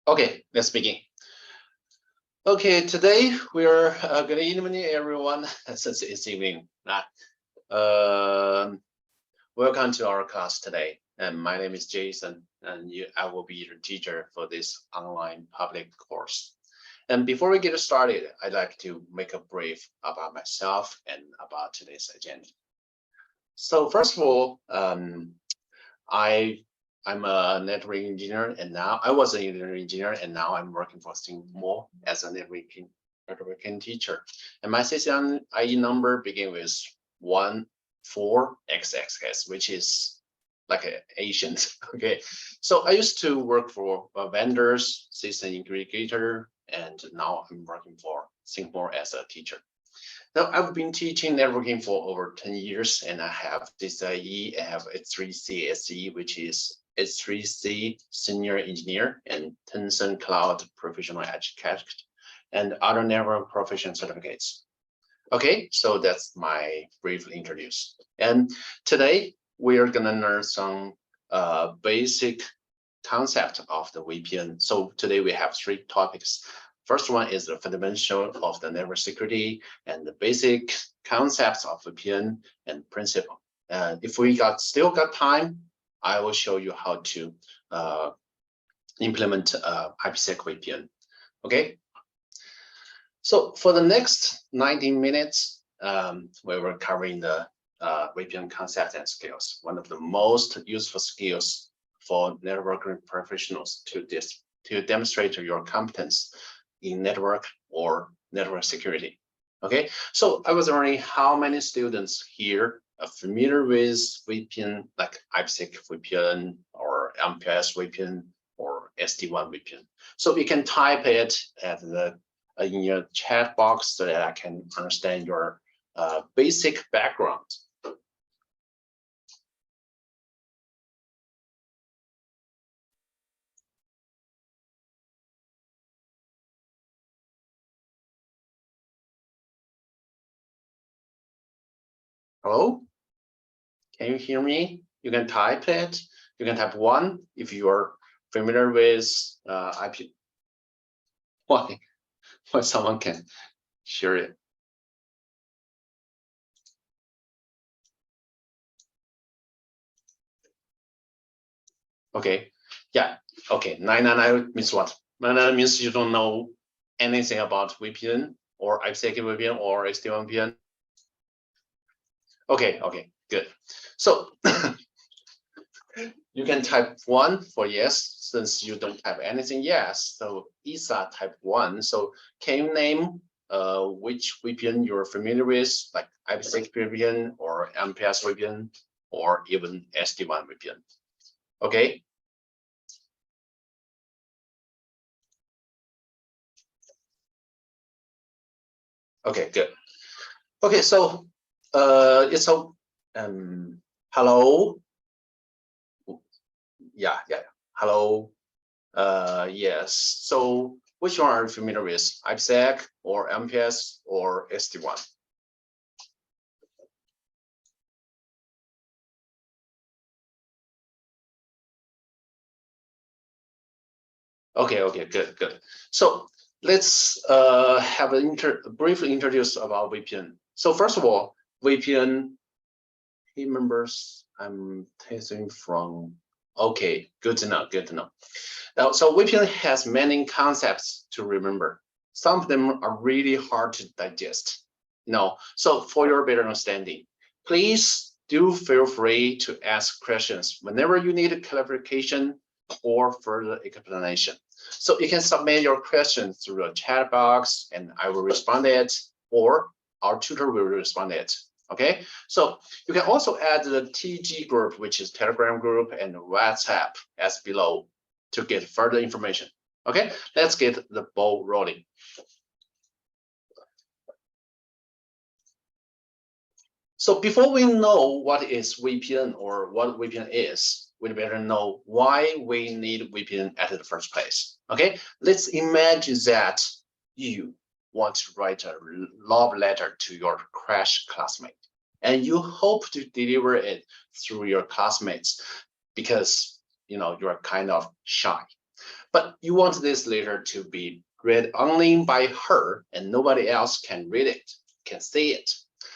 Okay, let's begin. Okay, today we're good evening, everyone. Since it's evening, welcome to our class today. And my name is Jason, and I will be your teacher for this online public course. And before we get started, I'd like to make a brief about myself and about today's agenda. So first of all, I'm a network engineer, and now I was an engineer, and now I'm working for ThinkMo as a networking teacher. And my CCIE number begins with 14XXX, which is like an Asian. Okay, so I used to work for vendors, system integrator, and now I'm working for ThinkMo as a teacher. Now, I've been teaching networking for over 10 years, and I have CCIE, I have H3C SE, which is H3C Senior Engineer, and Tencent Cloud Professional Architect, and other network professional certificates. Okay, so that's my brief introduction. And today, we are gonna learn some basic concept of the VPN. So today we have 3 topics. First one is the fundamental of the network security and the basic concepts of VPN and principle. And if we still got time, I will show you how to implement IPsec VPN. Okay. So for the next 90 minutes, we were covering the VPN concepts and skills. One of the most useful skills for networking professionals to demonstrate your competence in network or network security. Okay, so I was wondering how many students here are familiar with VPN, like IPsec VPN or MPLS VPN or SD-WAN VPN. So you can type it at in your chat box so that I can understand your basic background. Hello? Can you hear me? You can type it. You can type 1 if you're familiar with IP. Why someone can share it. Okay, yeah, okay, 999 means what? 999 means you don't know anything about VPN or IPsec VPN or SD-WAN VPN. Okay, good. So you can type 1 for yes, since you don't have anything yes. So ISA type 1. So can you name which VPN you're familiar with, like IPsec VPN or MPLS VPN or even SD-WAN VPN? Okay. Okay, good. Okay, so it's a hello. Yeah. Hello. Yes. So which one are you familiar with? IPsec or MPLS or SD-WAN? Okay, good. So let's have a brief introduce about VPN. So first of all, VPN team members, I'm testing from. Okay, good to know. Now, so VPN has many concepts to remember. Some of them are really hard to digest. So for your better understanding, please do feel free to ask questions whenever you need clarification or further explanation. So you can submit your question through a chat box and I will respond it, or our tutor will respond it. Okay, so you can also add the TG group, which is Telegram group, and WhatsApp as below to get further information. Okay, let's get the ball rolling. So before we know what is VPN or what VPN is, we better know why we need VPN at the first place. Okay, let's imagine that you want to write a love letter to your crush classmate, and you hope to deliver it through your classmates because you're kind of shy. but you want this letter to be read only by her and nobody else can read it, can see it.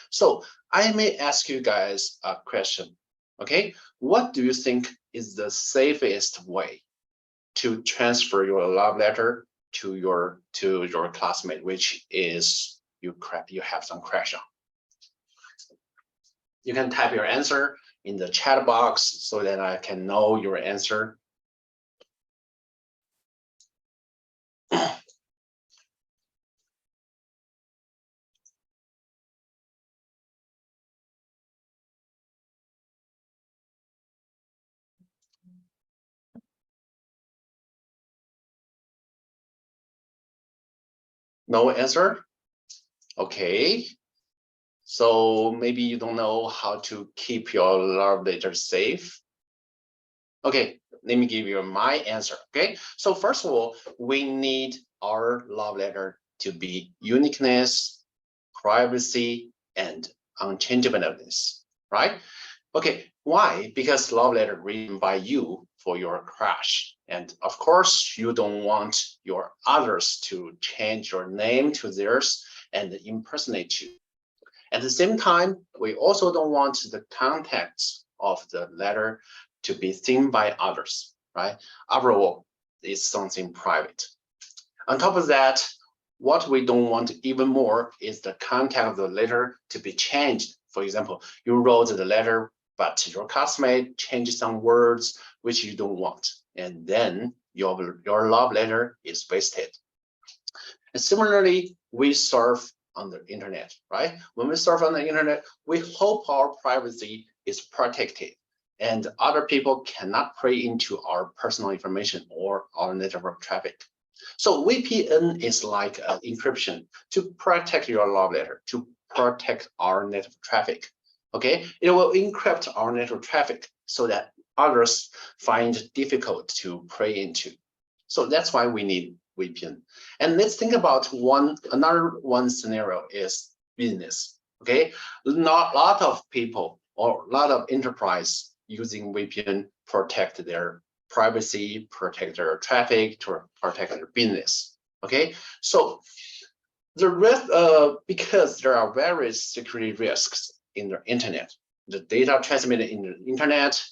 So I may ask you guys a question, okay? What do you think is the safest way to transfer your love letter to your classmate, which is you have some crush on? You can type your answer in the chat box so that I can know your answer. No answer? Okay. So maybe you don't know how to keep your love letter safe. Okay, let me give you my answer. Okay, so first of all, we need our love letter to be uniqueness, privacy, and unchangeableness, right? Okay, why? Because love letter written by you for your crush. And of course, you don't want your others to change your name to theirs and impersonate you. At the same time, we also don't want the context of the letter to be seen by others, right? After all, it's something private. On top of that, what we don't want even more is the content of the letter to be changed. For example, you wrote the letter, but your classmate changed some words which you don't want, and then your love letter is wasted. And similarly, we surf on the internet, right? When we surf on the internet, we hope our privacy is protected and other people cannot pry into our personal information or our network traffic. So VPN is like an encryption to protect your love letter, to protect our network traffic. Okay, it will encrypt our network traffic so that others find it difficult to pry into. So that's why we need VPN. And let's think about another one scenario is business. Okay, not a lot of people or a lot of enterprise using VPN protect their privacy, protect their traffic, to protect their business. Okay, so the rest, because there are various security risks in the internet, the data transmitted in the internet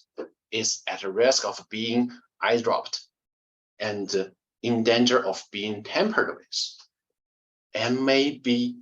is at risk of being airdropped and in danger of being tampered with, and maybe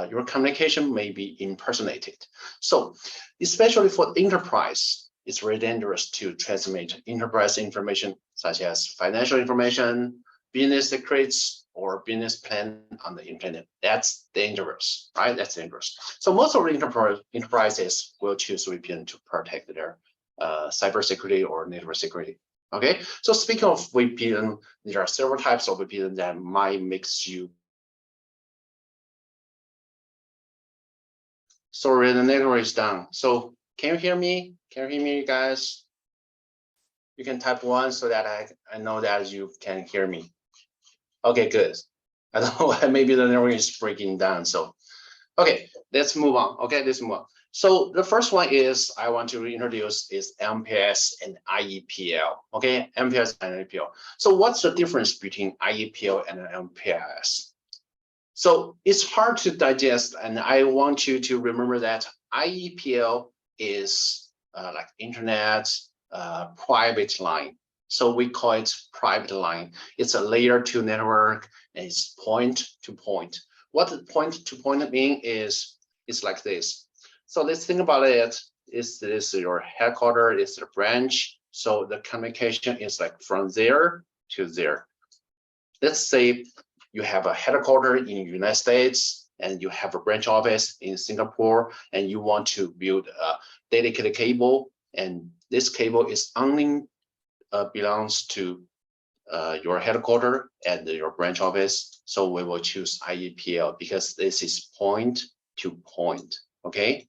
your communication may be impersonated. So especially for enterprise, it's very dangerous to transmit enterprise information such as financial information, business secrets, or business plan on the internet. That's dangerous, right? That's dangerous. So most of the enterprises will choose VPN to protect their cybersecurity or network security. Okay, so speaking of VPN, there are several types of VPN that might mix you. Sorry, the network is down. So can you hear me? Can you hear me, guys? You can type 1 so that I know that you can hear me. Okay, good. I don't know why, maybe the network is breaking down. So, okay, let's move on. Okay, let's move on. So the first one is I want to introduce is MPLS and IEPL. Okay, MPLS and IEPL. So what's the difference between IEPL and MPLS? So it's hard to digest, and I want you to remember that IEPL is like internet private line. So we call it private line. It's a layer 2 network, and it's point to point. What the point to point mean is it's like this. So let's think about it. This is your headquarters, it's the branch. So the communication is like from there to there. Let's say you have a headquarters in the United States and you have a branch office in Singapore, and you want to build a dedicated cable, and this cable is only belongs to your headquarters and your branch office. So we will choose IEPL because this is point to point. Okay.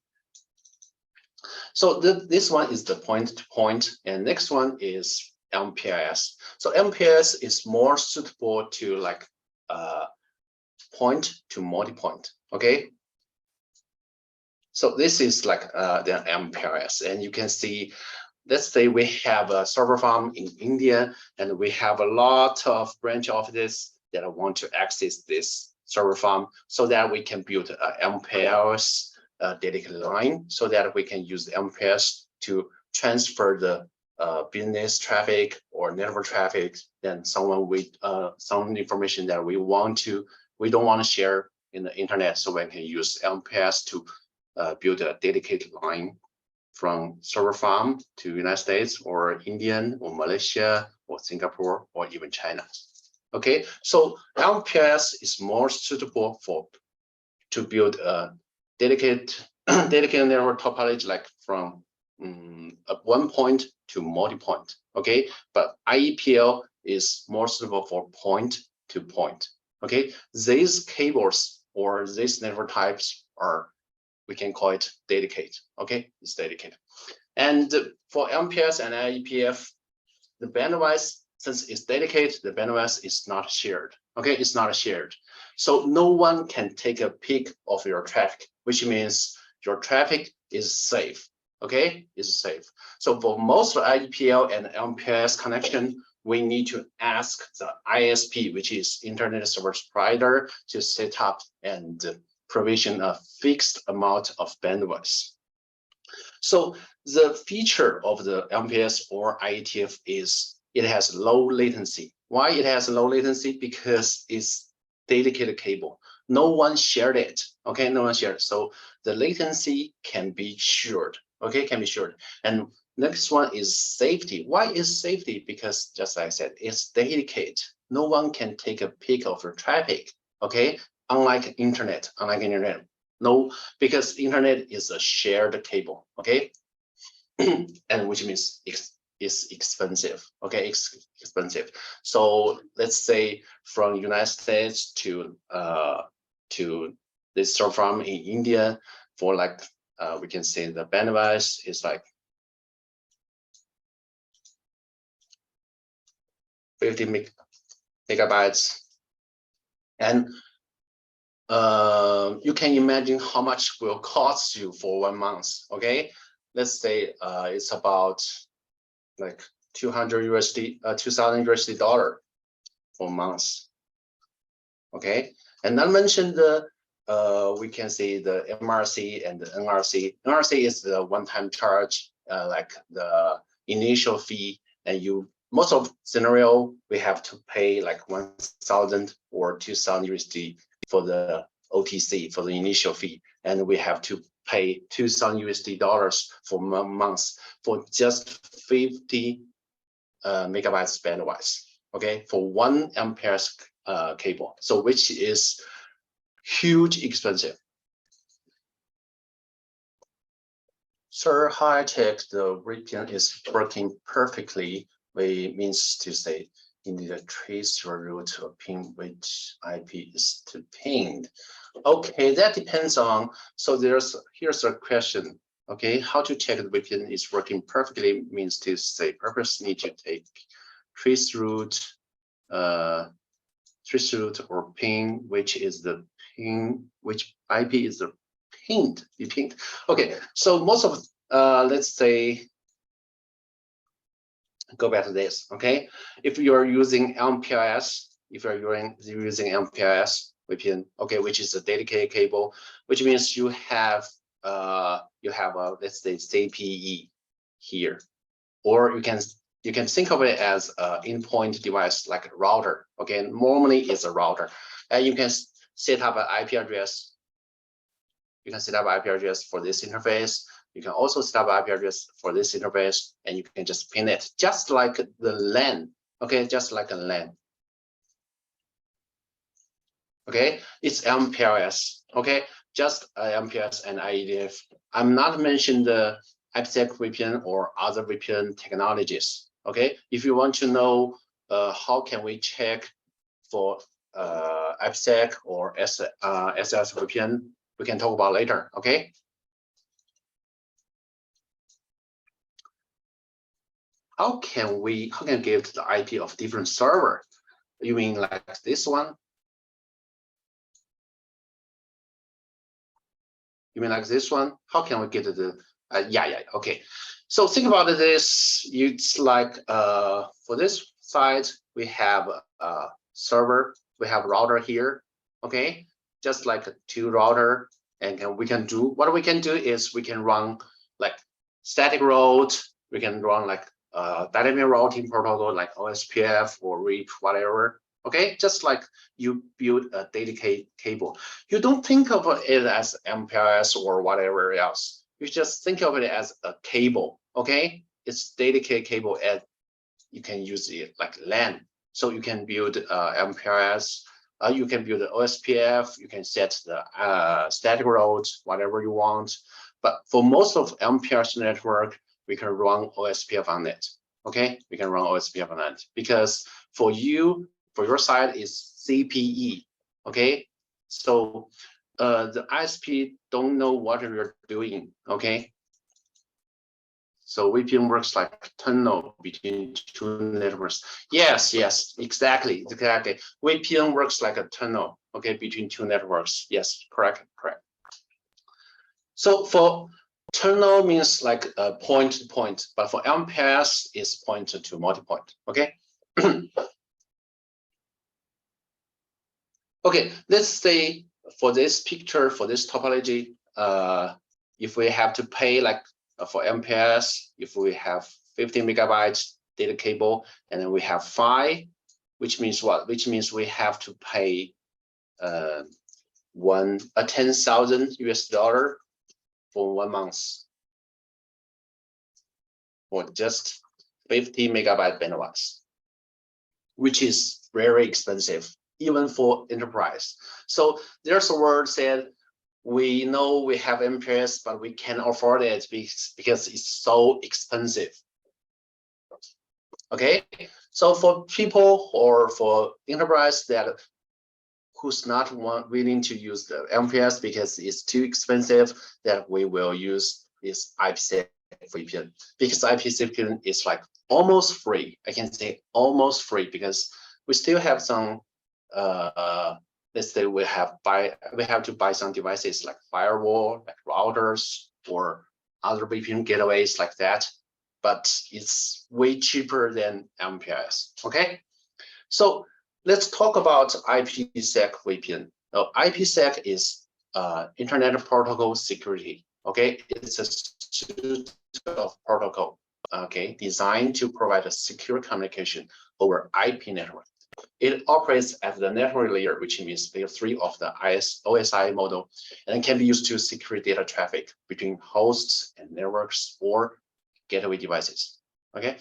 So this one is the point to point, and next one is MPLS. So MPLS is more suitable to like point to multi-point. Okay. So this is like the MPLS, and you can see let's say we have a server farm in India, and we have a lot of branch offices that want to access this server farm, so that we can build a MPLS dedicated line, so that we can use the MPLS to transfer the business traffic or network traffic, then someone with some information that we don't want to share in the internet, so we can use MPLS to build a dedicated line from server farm to United States or Indian or Malaysia or Singapore or even China. Okay, so MPLS is more suitable to build a dedicated network topology, like from one point to multi-point. Okay, but IEPL is more suitable for point to point. Okay, these cables or these network types are, we can call it dedicated. Okay, it's dedicated. And for MPLS and IEPF, the bandwidth, since it's dedicated, the bandwidth is not shared. Okay, it's not shared. So no one can take a peek of your traffic, which means your traffic is safe. Okay, is safe. So for most IEPL and MPLS connection, we need to ask the ISP, which is Internet Service Provider, to set up and provision a fixed amount of bandwidth. So the feature of the MPLS or IETF is it has low latency. Why it has low latency? Because it's dedicated cable. No one shared it. Okay, no one shared. So the latency can be shared. Okay, can be shared. And next one is safety. Why is safety? Because just like I said, it's dedicated. No one can take a peek of your traffic. Okay, unlike internet. No, because internet is a shared cable. Okay, and which means it's expensive. Okay, it's expensive. So let's say from United States to this server farm in India, for like we can say the bandwidth is like 50 megabytes, and you can imagine how much will cost you for 1 month. Okay, let's say it's about like 200 USD, 2000 USD dollar for months. Okay, and not mention the we can see the MRC and the NRC. NRC is the one-time charge, like the initial fee, and most of scenario we have to pay like 1,000 or 2,000 USD for the OTC, for the initial fee, and we have to pay 2,000 USD dollars for months for just 50 megabytes bandwidth. Okay, for 1 amperes cable, so which is huge expensive. Sir, high tech, the VPN is working perfectly. We means to say you need to trace your route to ping which IP is to pinged. Okay, that depends on. So here's a question. Okay, how to check the VPN is working perfectly means to say purpose need to take trace route or ping, which is the ping, which IP is the pinged, be pinged. Okay, so most of let's say go back to this. Okay, if you're using MPLS, if you're using MPLS VPN, okay, which is a dedicated cable, which means you have a let's say CPE here, or you can think of it as an endpoint device like a router. Okay, normally it's a router, and you can set up an IP address. You can set up IP address for this interface. You can also set up IP address for this interface, and you can just pin it just like the LAN. Okay, just like a LAN. Okay, it's MPLS. Okay, just MPLS and IETF. I'm not mentioning the IPsec VPN or other VPN technologies. Okay, if you want to know how can we check for IPsec or SS VPN, we can talk about later. Okay. How can give the IP of different server? You mean like this one? You mean like this one? How can we get the Yeah. Okay. So think about this. It's like for this side we have a server, we have router here. Okay, just like a 2 router, and we can do what we can do is we can run like static route. We can run like dynamic routing protocol like OSPF or RIP, whatever. Okay, just like you build a dedicated cable. You don't think of it as MPLS or whatever else. You just think of it as a cable. Okay, it's dedicated cable, and you can use it like LAN. So you can build MPLS. You can build the OSPF. You can set the static route, whatever you want. But for most of MPLS network, we can run OSPF on it. Okay, we can run OSPF on it because for your side is CPE. Okay, so the ISP don't know what you're doing. Okay, so VPN works like a tunnel between 2 networks. Yes, exactly. VPN works like a tunnel, okay, between 2 networks. Yes, correct. So for tunnel means like point to point, but for MPLS is point to multi-point. Okay. Okay, let's say for this picture, for this topology, if we have to pay like for MPLS, if we have 50 megabytes data cable, and then we have 5, which means what? Which means we have to pay 10,000 US dollar for 1 month for just 50 megabyte bandwidth, which is very expensive, even for enterprise. So there's a word said, we know we have MPLS, but we can't afford it because it's so expensive. Okay, so for people or for enterprise that who's not willing to use the MPLS because it's too expensive, that we will use this IPsec VPN, because IPsec VPN is like almost free. I can say almost free because we still have some let's say we have to buy some devices like firewall, like routers, or other VPN gateways like that, but it's way cheaper than MPLS. Okay, so let's talk about IPsec VPN. Now, IPsec is Internet Protocol Security. Okay, it's a suite of protocol. Okay, designed to provide a secure communication over IP network. It operates at the network layer, which means layer 3 of the OSI model, and it can be used to secure data traffic between hosts and networks or gateway devices. Okay,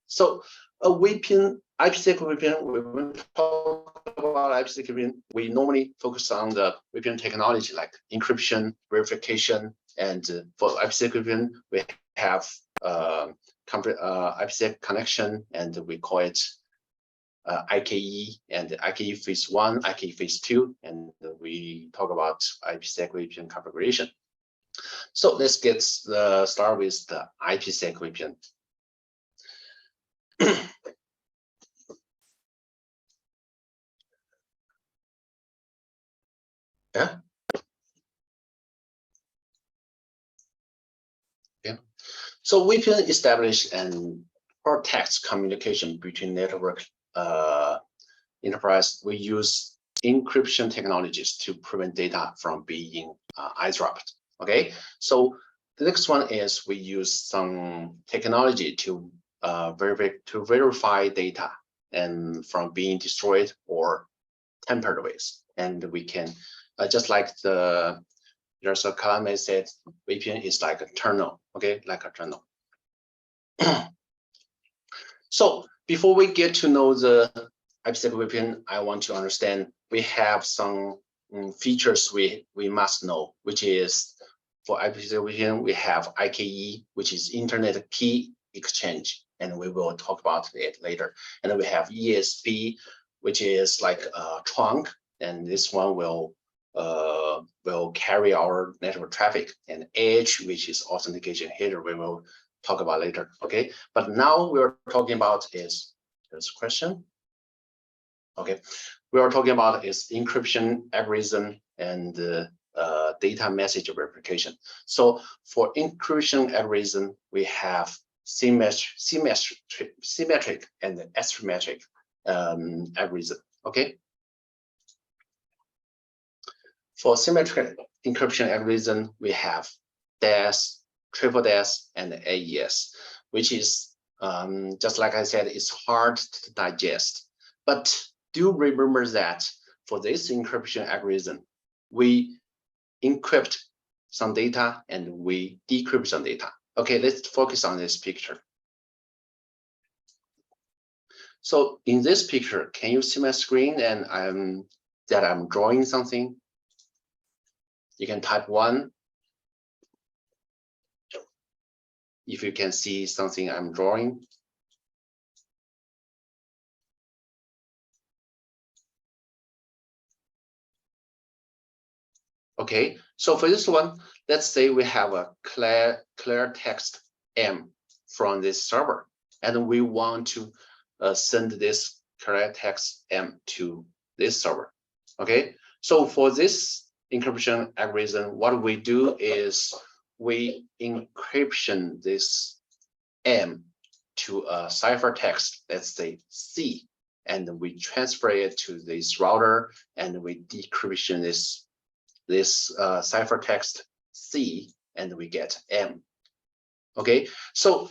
so a VPN, IPsec VPN, when we talk about IPsec VPN, we normally focus on the VPN technology like encryption, verification, and for IPsec VPN, we have IPsec connection, and we call it IKE, and IKE phase 1, IKE phase 2, and we talk about IPsec VPN configuration. So let's get start with the IPsec VPN. Yeah. Okay. So VPN establish and protects communication between network enterprise. We use encryption technologies to prevent data from being eavesdropped. Okay, so the next one is we use some technology to verify data and from being destroyed or tampered with, and we can just like there's a comment said VPN is like a tunnel. Okay, like a tunnel. So before we get to know the IPsec VPN, I want to understand we have some features we must know, which is for IPsec VPN, we have IKE, which is Internet Key Exchange, and we will talk about it later. And then we have ESP, which is like a trunk, and this one will carry our network traffic, and Edge, which is authentication header, we will talk about later. Okay, but now we're talking about is there's a question. Okay, we are talking about is encryption algorithm and data message verification. So for encryption algorithm, we have symmetric and asymmetric algorithm. Okay. For symmetric encryption algorithm, we have DAS, triple DAS, and AES, which is just like I said, it's hard to digest. But do remember that for this encryption algorithm, we encrypt some data and we decrypt some data. Okay, let's focus on this picture. So in this picture, can you see my screen and I'm drawing something? You can type 1 if you can see something I'm drawing. Okay, so for this one, let's say we have a clear text M from this server, and we want to send this clear text M to this server. Okay, so for this encryption algorithm, what we do is we encryption this M to a ciphertext, let's say C, and we transfer it to this router, and we decryption this ciphertext C, and we get M. Okay, so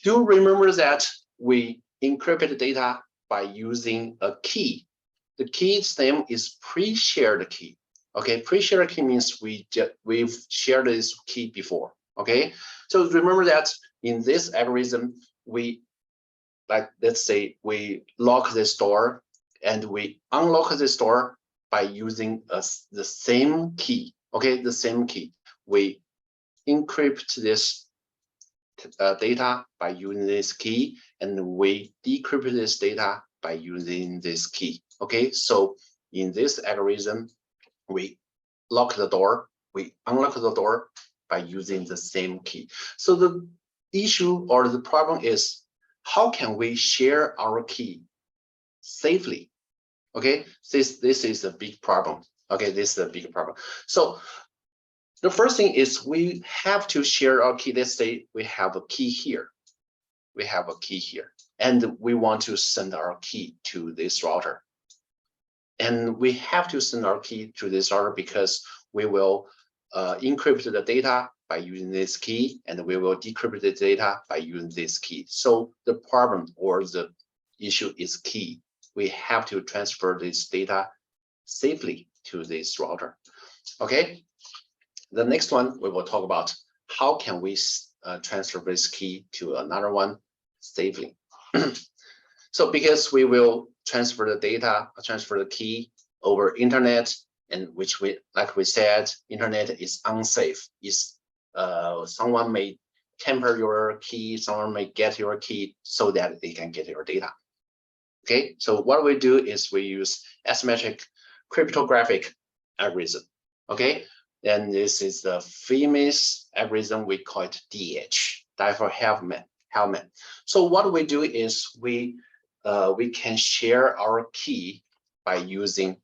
do remember that we encrypted data by using a key. The key's name is pre-shared key. Okay, pre-shared key means we've shared this key before. Okay, so remember that in this algorithm, let's say we lock this door and we unlock this door by using the same key. Okay, the same key. We encrypt this data by using this key, and we decrypt this data by using this key. Okay, so in this algorithm, we lock the door, we unlock the door by using the same key. So the issue or the problem is, how can we share our key safely? Okay, this is a big problem. Okay, this is a big problem. So the first thing is we have to share our key. Let's say we have a key here. We have a key here, and we want to send our key to this router. And we have to send our key to this router because we will encrypt the data by using this key, and we will decrypt the data by using this key. So the problem or the issue is key. We have to transfer this data safely to this router. Okay, the next one we will talk about how can we transfer this key to another one safely. So because we will transfer the data, transfer the key over internet, and which like we said, internet is unsafe. Someone may tamper your key, someone may get your key so that they can get your data. Okay, so what we do is we use asymmetric cryptographic algorithm. Okay, and this is the famous algorithm, we call it DH, Differ-Hellman. So what we do is we can share our key by using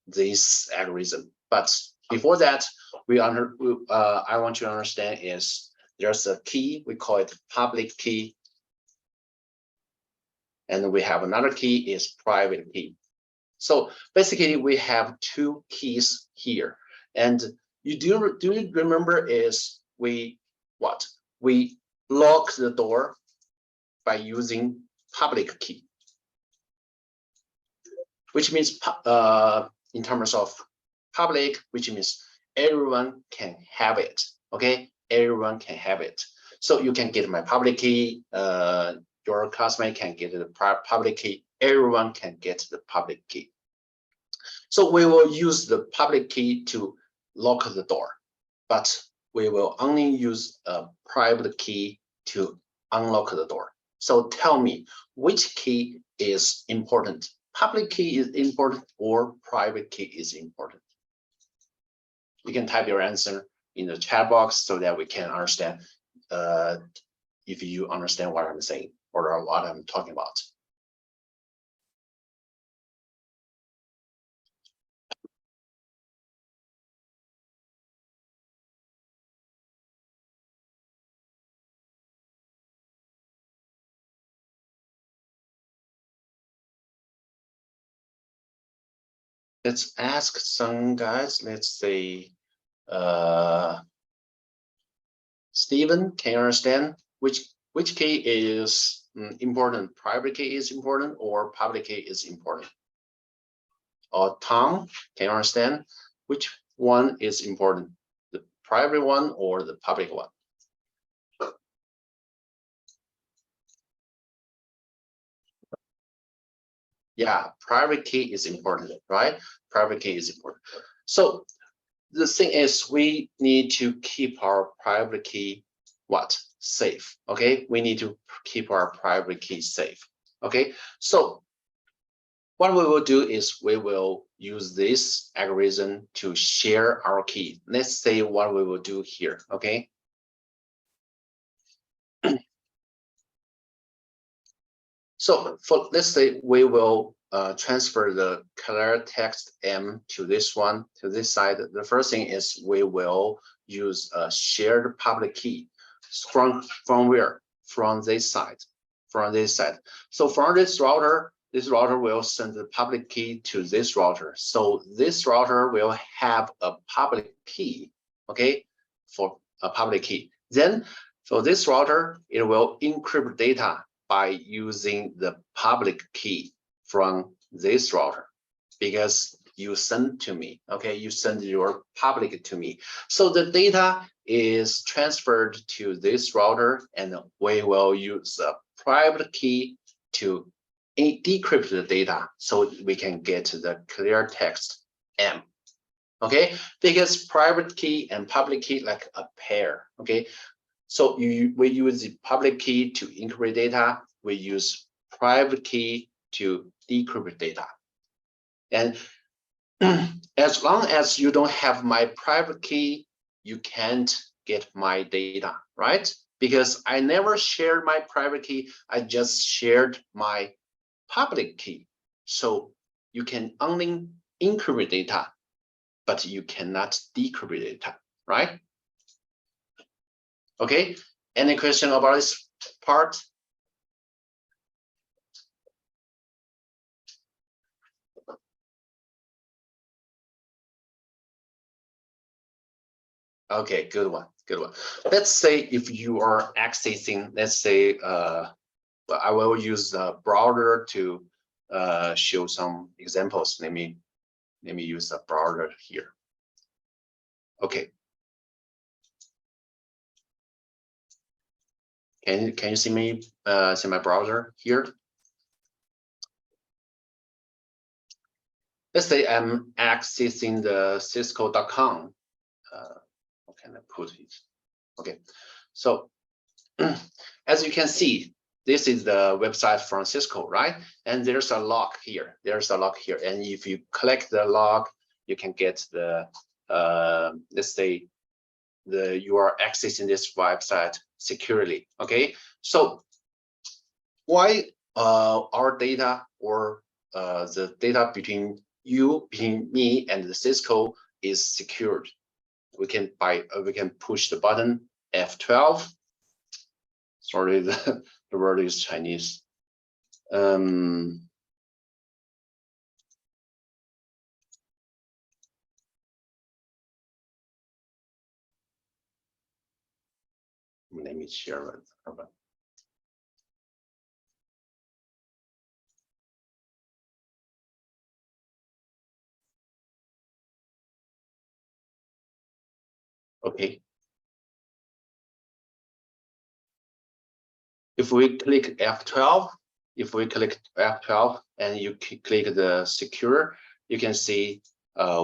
this algorithm. But before that, I want you to understand is there's a key, we call it public key, and we have another key is private key. So basically we have two keys here, and you do remember is we lock the door by using public key, which means in terms of public, which means everyone can have it. Okay, everyone can have it. So you can get my public key, your classmate can get the public key, everyone can get the public key. So we will use the public key to lock the door, but we will only use a private key to unlock the door. So tell me, which key is important? Public key is important or private key is important? You can type your answer in the chat box so that we can understand if you understand what I'm saying or what I'm talking about. let's ask some guys. Let's say, Stephen, can you understand which key is important? Private key is important or public key is important? Or Tom, can you understand which one is important? The private one or the public one? Yeah, private key is important, right? Private key is important. So the thing is, we need to keep our private key what? Safe. Okay, we need to keep our private key safe. Okay, so what we will do is we will use this algorithm to share our key. Let's say what we will do here. Okay. So for let's say we will transfer the clear text M to this one, to this side. The first thing is we will use a shared public key from where? From this side, from this side. So from this router will send the public key to this router. So this router will have a public key, okay, for a public key. Then for this router, it will encrypt data by using the public key from this router, because you send to me, okay, you send your public to me. So the data is transferred to this router, and we will use a private key to decrypt the data so we can get the clear text M. Okay, because private key and public key like a pair. Okay, so we use the public key to encrypt data. We use private key to decrypt data. And as long as you don't have my private key, you can't get my data, right? Because I never shared my private key. I just shared my public key. So you can only encrypt data, but you cannot decrypt data, right? Okay, any question about this part? Okay, good one, good one. Let's say if you are accessing, let's say, I will use the browser to show some examples. Let me use the browser here. Okay. Can you see me? See my browser here? Let's say I'm accessing the Cisco.com. How can I put it? Okay, so as you can see, this is the website from Cisco, right? And there's a lock here. There's a lock here, and if you click the lock, you can get the let's say you are accessing this website securely. Okay, so why our data or the data between me and the Cisco is secured? We can push the button F12. Sorry, the word is Chinese. Let me share it. Okay. If we click F12, and you click the secure, you can see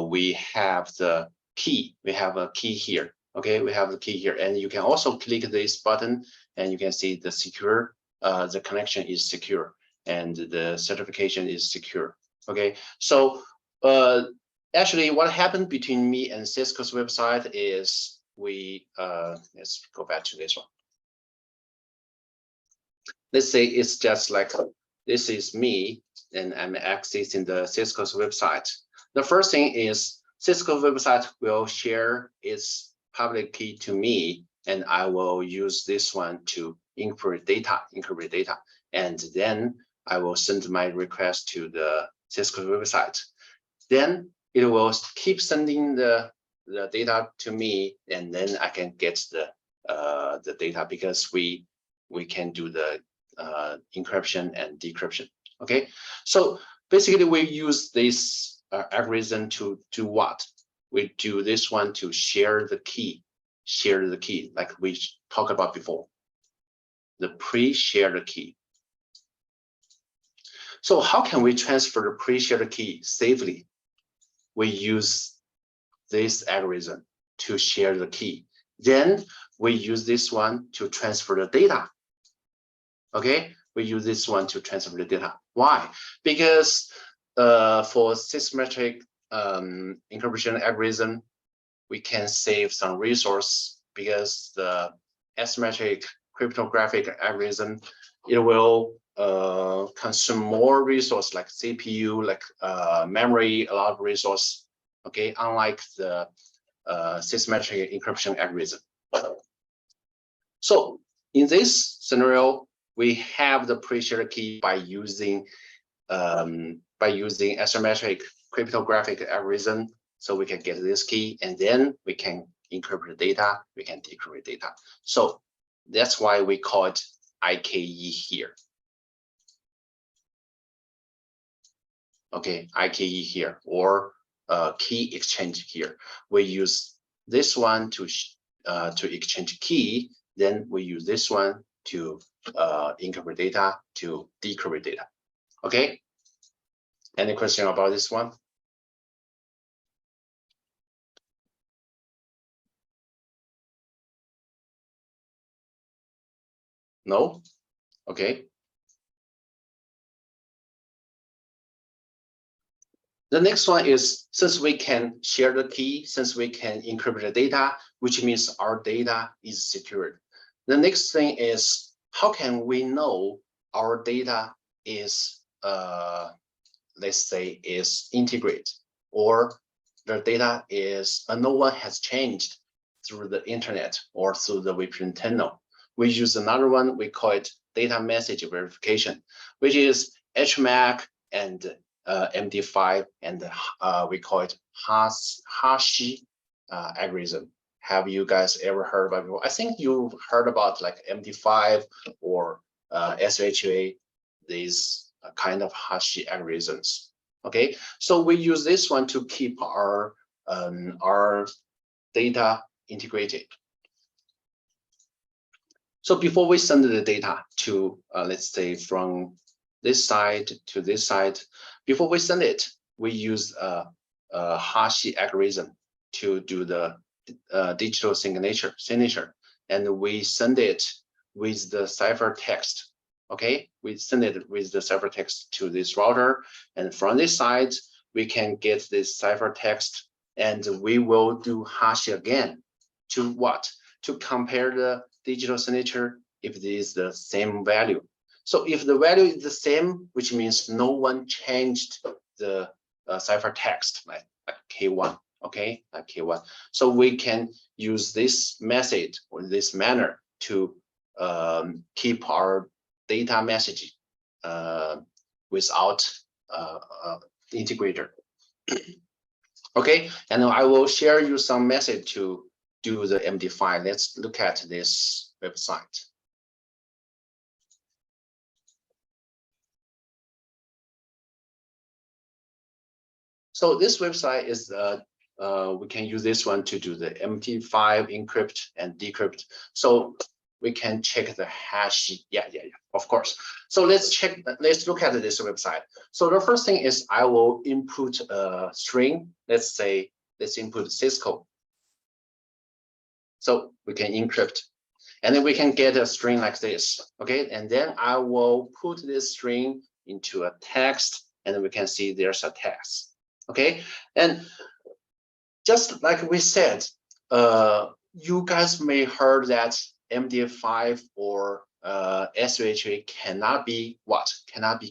we have the key. We have a key here. Okay, we have the key here, and you can also click this button, and you can see the secure. The connection is secure, and the certification is secure. Okay, so actually, what happened between me and Cisco's website is we let's go back to this one. Let's say it's just like this is me, and I'm accessing the Cisco's website. The first thing is Cisco website will share its public key to me, and I will use this one to encrypt data, and then I will send my request to the Cisco website. then it will keep sending the data to me, and then I can get the data, because we can do the encryption and decryption. Okay, so basically we use this algorithm to do what? We do this one to share the key, like we talked about before, the pre-shared key. So how can we transfer the pre-shared key safely? We use this algorithm to share the key. Then we use this one to transfer the data. Okay, we use this one to transfer the data. Why? Because for symmetric encryption algorithm, we can save some resource, because the asymmetric cryptographic algorithm, it will consume more resource, like CPU, like memory, a lot of resource. Okay, unlike the symmetric encryption algorithm. So in this scenario, we have the pre-shared key by using asymmetric cryptographic algorithm. So we can get this key, and then we can encrypt the data, we can decrypt data. So that's why we call it IKE here. Okay, IKE here, or key exchange here. We use this one to exchange key, then we use this one to encrypt data, to decrypt data. Okay, any question about this one? No? Okay. The next one is, since we can share the key, since we can encrypt the data, which means our data is secured. The next thing is, how can we know our data is, let's say, is integrated, or the data is no one has changed through the internet or through the VPN tunnel? We use another one, we call it data message verification, which is HMAC and MD5, and we call it Hashi algorithm. Have you guys ever heard about it before? I think you've heard about like MD5 or SHA, these kind of Hashi algorithms. Okay, so we use this one to keep our data integrated. So before we send the data to, let's say, from this side to this side, before we send it, we use a Hashi algorithm to do the digital signature, and we send it with the ciphertext. Okay, we send it with the ciphertext to this router, and from this side, we can get this ciphertext, and we will do Hashi again to what? To compare the digital signature if it is the same value. So if the value is the same, which means no one changed the ciphertext, like K1, okay, like K1. So we can use this method or this manner to keep our data message without integrator. Okay, and I will share you some method to do the MD5. Let's look at this website. So this website is, we can use this one to do the MD5 encrypt and decrypt. So we can check the hash. Yeah, of course. So let's look at this website. So the first thing is I will input a string. Let's input Cisco. So we can encrypt, and then we can get a string like this. Okay, and then I will put this string into a text, and then we can see there's a text. Okay, and just like we said, you guys may heard that MD5 or SHA cannot be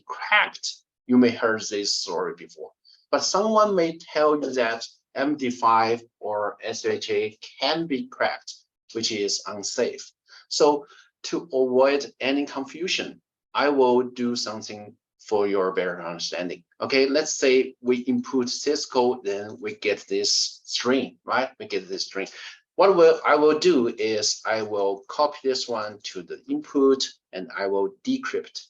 cracked. You may heard this story before, but someone may tell you that MD5 or SHA can be cracked, which is unsafe. So to avoid any confusion, I will do something for your better understanding. Okay, let's say we input Cisco, then we get this string, right? We get this string. What I will do is I will copy this one to the input and I will decrypt.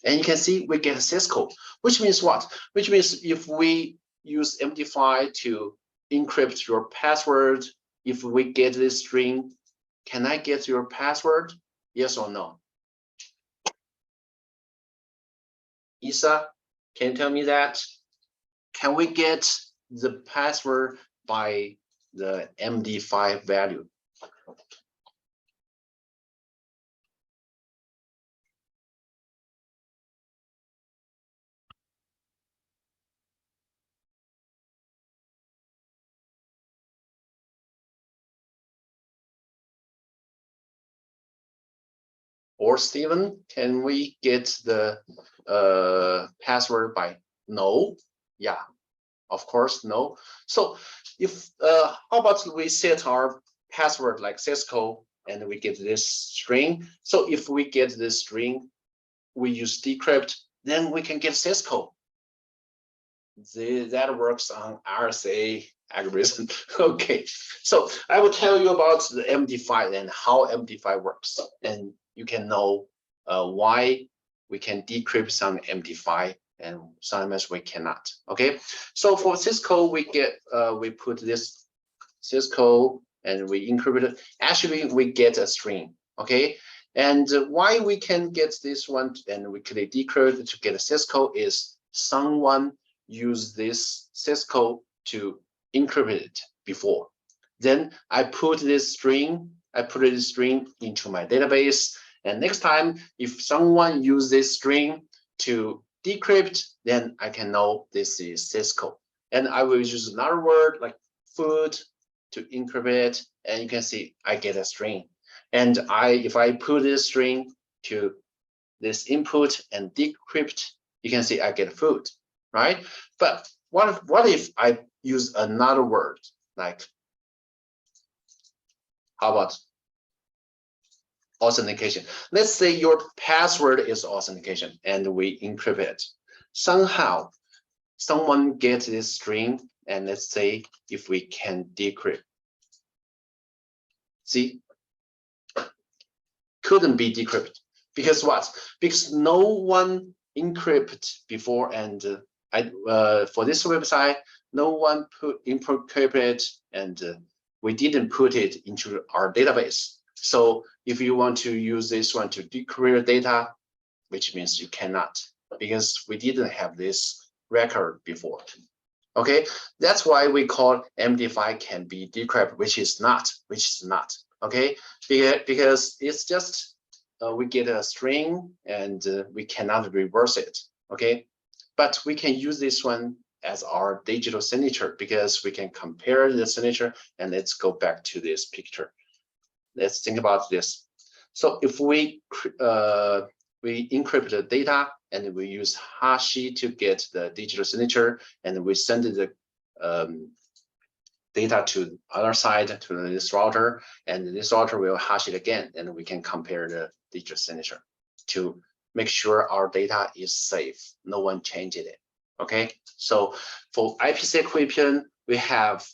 And you can see we get Cisco, which means what? Which means if we use MD5 to encrypt your password, if we get this string, can I get your password? Yes or no? Isa, can you tell me that? Can we get the password by the MD5 value? Or Steven, can we get the password by no? Yeah, of course, no. So if how about we set our password like Cisco and we get this string. So if we get this string, we use decrypt, then we can get Cisco. That works on RSA algorithm. Okay, so I will tell you about the MD5 and how MD5 works, and you can know why we can decrypt some MD5 and sometimes we cannot. Okay, so for Cisco, we put this Cisco and we encrypt it. Actually, we get a string. Okay, and why we can get this one and we click decrypt to get a Cisco is someone use this Cisco to encrypt it before. Then I put this string into my database. And next time, if someone use this string to decrypt, then I can know this is Cisco. And I will use another word like food to encrypt it. And you can see I get a string. And if I put this string to this input and decrypt, you can see I get food. Right? But what if I use another word like, how about authentication? Let's say your password is authentication and we encrypt it. Somehow, someone gets this string and let's say if we can decrypt. See, couldn't be decrypted because what? Because no one encrypted before and for this website, no one encrypted and we didn't put it into our database. So if you want to use this one to decrypt data, which means you cannot because we didn't have this record before. Okay, that's why we call MD5 can be decrypted, which is not. Okay, because it's just we get a string and we cannot reverse it. Okay. But we can use this one as our digital signature because we can compare the signature. And let's go back to this picture. Let's think about this. So if we encrypt the data and we use hash to get the digital signature, and we send the data to the other side to this router, and this router will hash it again, and we can compare the digital signature to make sure our data is safe. No one changed it. Okay, so for IPsec VPN, we have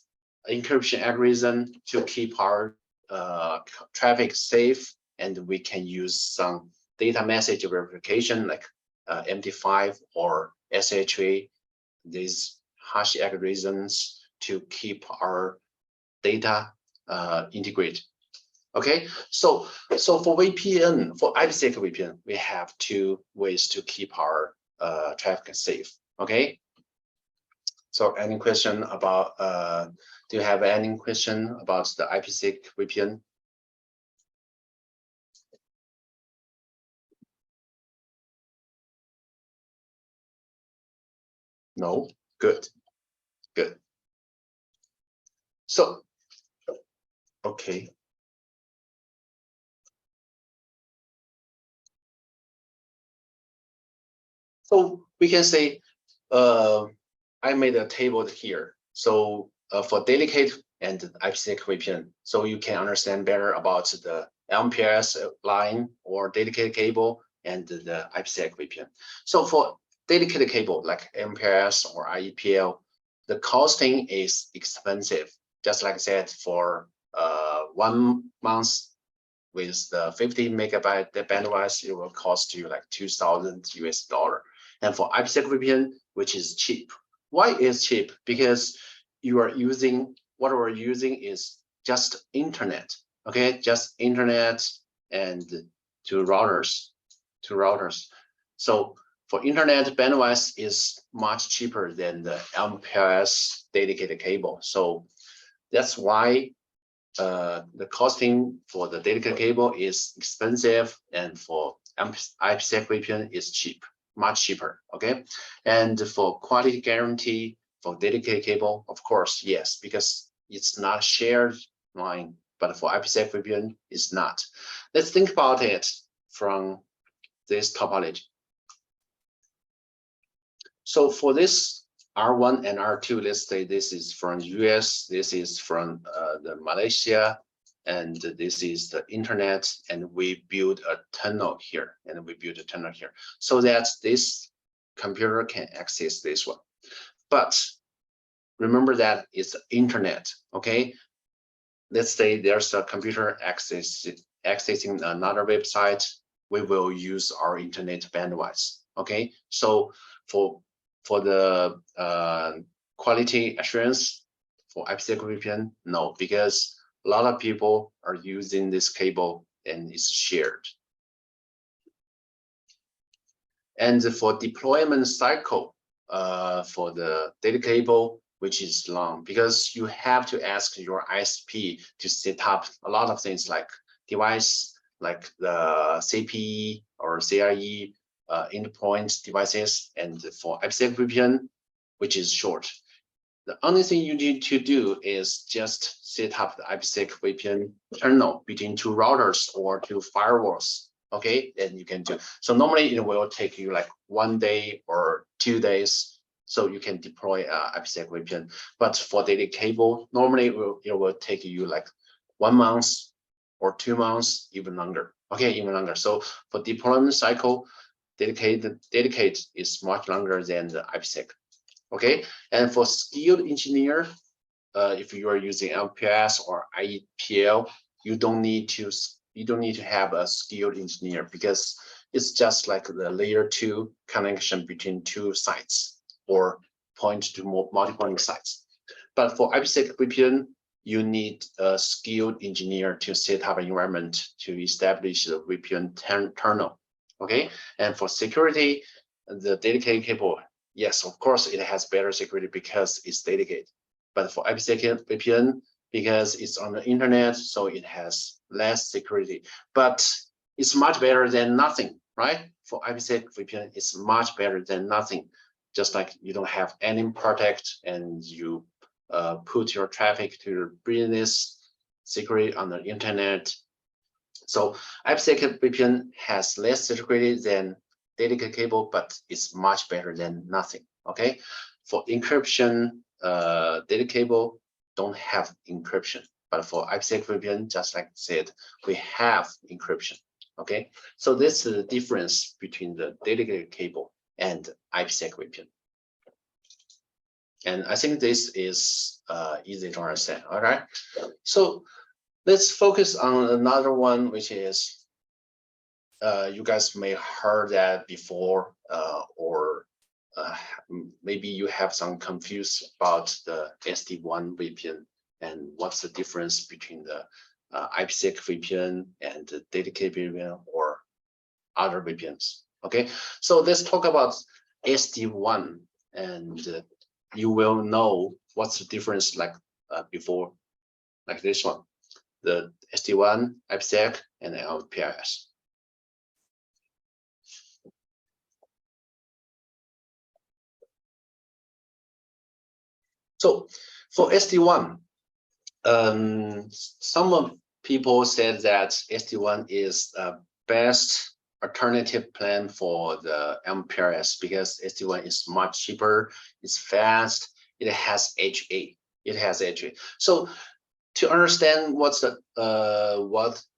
encryption algorithm to keep our traffic safe, and we can use some data message verification like MD5 or SHA, these hash algorithms to keep our data integrated. Okay, so for VPN, for IPsec VPN, we have two ways to keep our traffic safe. Okay, so any question about do you have any question about the IPsec VPN? No, good. So okay. So we can say, I made a table here. So for delicate and IPsec VPN, so you can understand better about the MPLS line or dedicated cable and the IPsec VPN. So for dedicated cable like MPLS or IEPL, the costing is expensive. Just like I said, for 1 month with the 50 megabyte bandwidth, it will cost you like $2,000. And for IPsec VPN, which is cheap. Why is cheap? Because you are using, what we're using is just internet, okay? Just internet and two routers. So for internet, bandwidth is much cheaper than the MPLS dedicated cable. So that's why the costing for the dedicated cable is expensive, and for IPsec VPN is cheap, much cheaper, okay? And for quality guarantee for dedicated cable, of course, yes, because it's not shared line, but for IPsec VPN, it's not. Let's think about it from this topology. So for this R1 and R2, let's say this is from US, this is from the Malaysia, and this is the internet, and we build a tunnel here, so that this computer can access this one. But remember that it's internet, okay? Let's say there's a computer accessing another website, we will use our internet bandwidth, okay? So for the quality assurance for IPsec VPN, no, because a lot of people are using this cable and it's shared. And for deployment cycle for the data cable, which is long, because you have to ask your ISP to set up a lot of things like device, like the CPE or CCIE endpoint devices, and for IPsec VPN, which is short. The only thing you need to do is just set up the IPsec VPN terminal between two routers or two firewalls, okay? And you can do. So normally it will take you like 1 day or 2 days, so you can deploy IPsec VPN. But for data cable, normally it will take you like 1 month or 2 months, even longer. Okay, even longer. So for deployment cycle, dedicated is much longer than the IPsec. Okay, and for skilled engineer, if you are using MPLS or IEPL, you don't need to have a skilled engineer, because it's just like the layer 2 connection between two sites or point to multiple sites. But for IPsec VPN, you need a skilled engineer to set up an environment to establish the VPN terminal. Okay, and for security, the dedicated cable, yes, of course, it has better security because it's dedicated. But for IPsec VPN, because it's on the internet, so it has less security. But it's much better than nothing, right? For IPsec VPN, it's much better than nothing. Just like you don't have any protect, and you put your traffic to your business security on the internet. So IPsec VPN has less security than dedicated cable, but it's much better than nothing. Okay, for encryption, dedicated cable don't have encryption, but for IPsec VPN, just like I said, we have encryption. Okay, so this is the difference between the dedicated cable and IPsec VPN. And I think this is easy to understand. All right, so let's focus on another one, which is you guys may heard that before, or maybe you have some confused about the SD-WAN VPN and what's the difference between the IPsec VPN and the dedicated VPN or other VPNs. Okay, so let's talk about SD-WAN, and you will know what's the difference like before, like this one, the SD-WAN, IPsec, and LPIS. So for SD-WAN, some people said that SD-WAN is the best alternative plan for the MPLS, because SD-WAN is much cheaper, it's fast, it has HA. So to understand what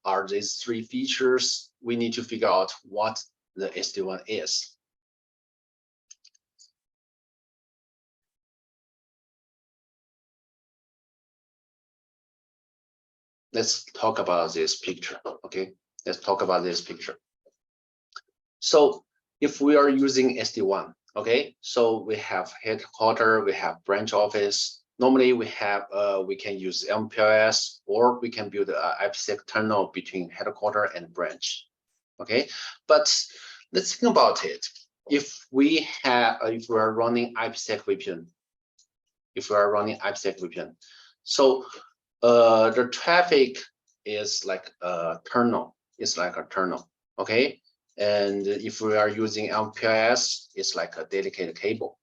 are these three features, we need to figure out what the SD-WAN is. Let's talk about this picture, okay? Let's talk about this picture. So if we are using SD-WAN, okay, so we have headquarters, we have branch office. Normally we can use MPLS, or we can build a IPsec tunnel between headquarters and branch, okay? But let's think about it. If we are running IPsec VPN, so the traffic is like a tunnel. It's like a tunnel, okay? And if we are using MPLS, it's like a dedicated cable.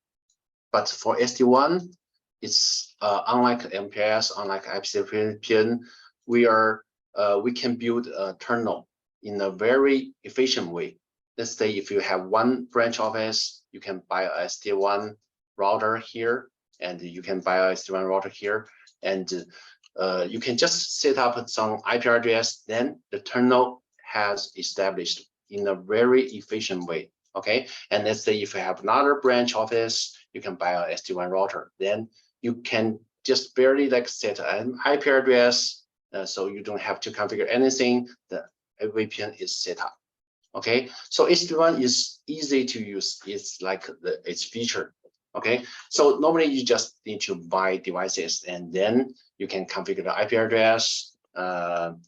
But for SD-WAN, it's unlike MPLS, unlike IPsec VPN, we can build a tunnel in a very efficient way. Let's say if you have one branch office, you can buy a SD-WAN router here, and you can buy a SD-WAN router here, and you can just set up some IP address, then the tunnel has established in a very efficient way, okay? And let's say if you have another branch office, you can buy a SD-WAN router, then you can just barely like set an IP address, so you don't have to configure anything. The VPN is set up, okay? So SD-WAN is easy to use. It's like its feature, okay? So normally you just need to buy devices, and then you can configure the IP address to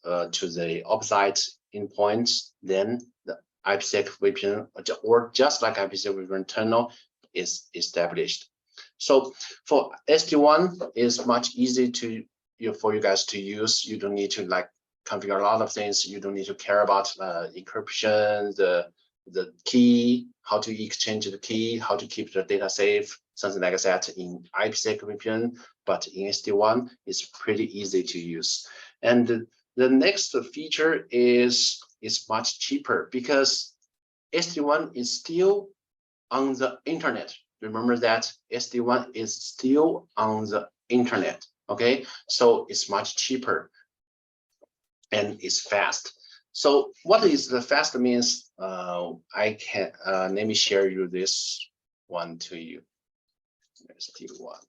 the offsite endpoints. Then the IPsec VPN, or just like IPsec VPN tunnel, is established. So for SD-WAN, is much easy for you guys to use. You don't need to like configure a lot of things. You don't need to care about encryption, the key, how to exchange the key, how to keep the data safe, something like that in IPsec VPN. But in SD-WAN, it's pretty easy to use. And the next feature is much cheaper, because SD-WAN is still on the internet. Remember that SD-WAN is still on the internet, okay? So it's much cheaper and it's fast. So what is the fast means? I can let me share you this one to you. SD-WAN.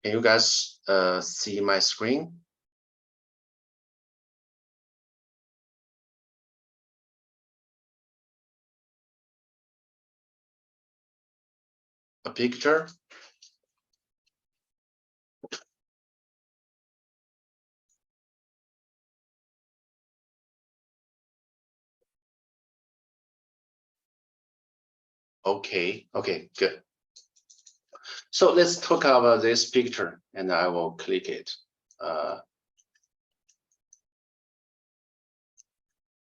Can you guys see my screen? A picture? Okay, good. So let's talk about this picture, and I will click it.